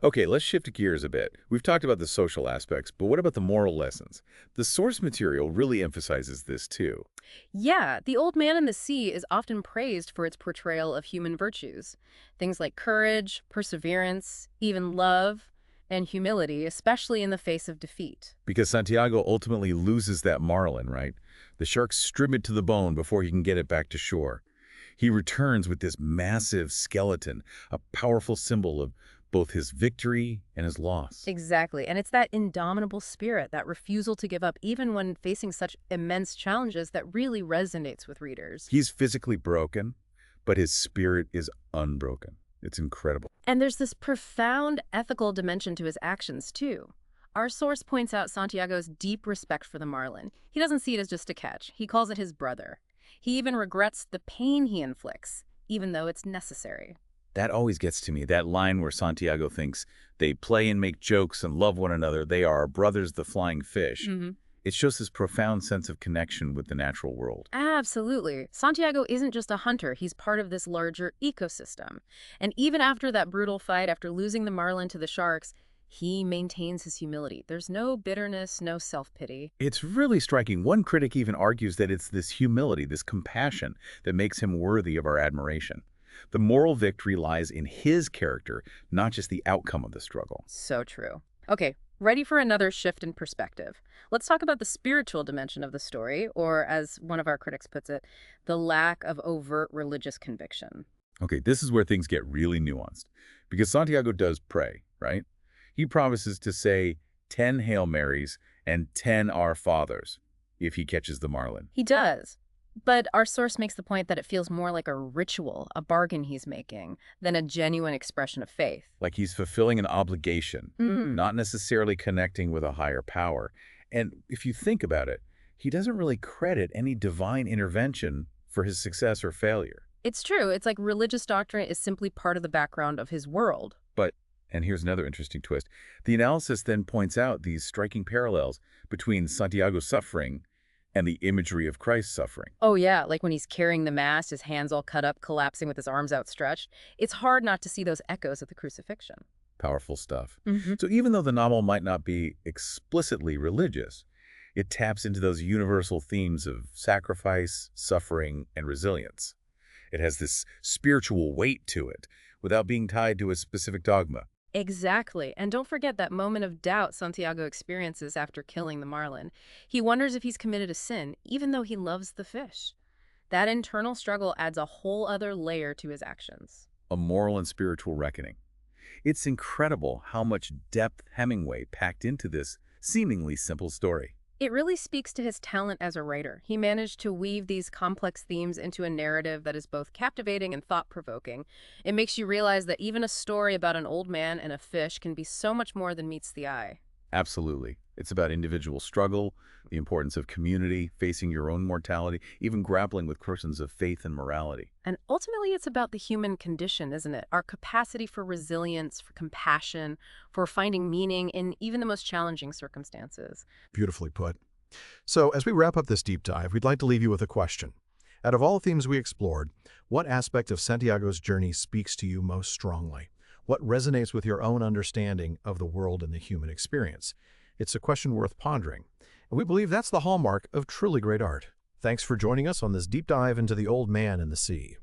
B: Okay, let's shift gears a bit. We've talked about the social aspects, but what about the moral lessons? The source material really emphasizes this too.
A: Yeah, The Old Man and the Sea is often praised for its portrayal of human virtues. Things like courage, perseverance, even love, and humility, especially in the face of defeat.
B: Because Santiago ultimately loses that marlin, right? The sharks strip it to the bone before he can get it back to shore. He returns with this massive skeleton, a powerful symbol of both his victory and his loss.
A: Exactly, and it's that indomitable spirit, that refusal to give up even when facing such immense challenges that really resonates with readers.
B: He's physically broken, but his spirit is unbroken. It's incredible.
A: And there's this profound ethical dimension to his actions, too. Our source points out Santiago's deep respect for the marlin. He doesn't see it as just a catch. He calls it his brother. He even regrets the pain he inflicts, even though it's necessary.
B: That always gets to me, that line where Santiago thinks they play and make jokes and love one another. They are brothers, the flying fish.
A: Mm-hmm.
B: It shows this profound sense of connection with the natural world.
A: Absolutely. Santiago isn't just a hunter. He's part of this larger ecosystem. And even after that brutal fight, after losing the marlin to the sharks, he maintains his humility. There's no bitterness, no self-pity.
B: It's really striking. One critic even argues that it's this humility, this compassion, that makes him worthy of our admiration. The moral victory lies in his character, not just the outcome of the struggle.
A: So true. Okay, ready for another shift in perspective. Let's talk about the spiritual dimension of the story, or as one of our critics puts it, the lack of overt religious conviction.
B: Okay, this is where things get really nuanced. Because Santiago does pray, right? He promises to say 10 Hail Marys and 10 Our Fathers if he catches the marlin.
A: He does. But our source makes the point that it feels more like a ritual, a bargain he's making, than a genuine expression of faith.
B: Like he's fulfilling an obligation,
A: Mm.
B: not necessarily connecting with a higher power. And if you think about it, he doesn't really credit any divine intervention for his success or failure.
A: It's true. It's like religious doctrine is simply part of the background of his world.
B: But, and here's another interesting twist, the analysis then points out these striking parallels between Santiago's suffering and the imagery of Christ's suffering.
A: Oh, yeah, like when he's carrying the mast, his hands all cut up, collapsing with his arms outstretched. It's hard not to see those echoes of the crucifixion.
B: Powerful stuff.
A: Hmm.
B: So even though the novel might not be explicitly religious, it taps into those universal themes of sacrifice, suffering, and resilience. It has this spiritual weight to it without being tied to a specific dogma.
A: Exactly. And don't forget that moment of doubt Santiago experiences after killing the marlin. He wonders if he's committed a sin, even though he loves the fish. That internal struggle adds a whole other layer to his actions.
B: A moral and spiritual reckoning. It's incredible how much depth Hemingway packed into this seemingly simple story.
A: It really speaks to his talent as a writer. He managed to weave these complex themes into a narrative that is both captivating and thought-provoking. It makes you realize that even a story about an old man and a fish can be so much more than meets the eye.
B: Absolutely. It's about individual struggle, the importance of community, facing your own mortality, even grappling with questions of faith and morality.
A: And ultimately, it's about the human condition, isn't it? Our capacity for resilience, for compassion, for finding meaning in even the most challenging circumstances.
C: Beautifully put. So, as we wrap up this deep dive, we'd like to leave you with a question. Out of all the themes we explored, what aspect of Santiago's journey speaks to you most strongly? What resonates with your own understanding of the world and the human experience? It's a question worth pondering, and we believe that's the hallmark of truly great art. Thanks for joining us on this deep dive into The Old Man and the Sea.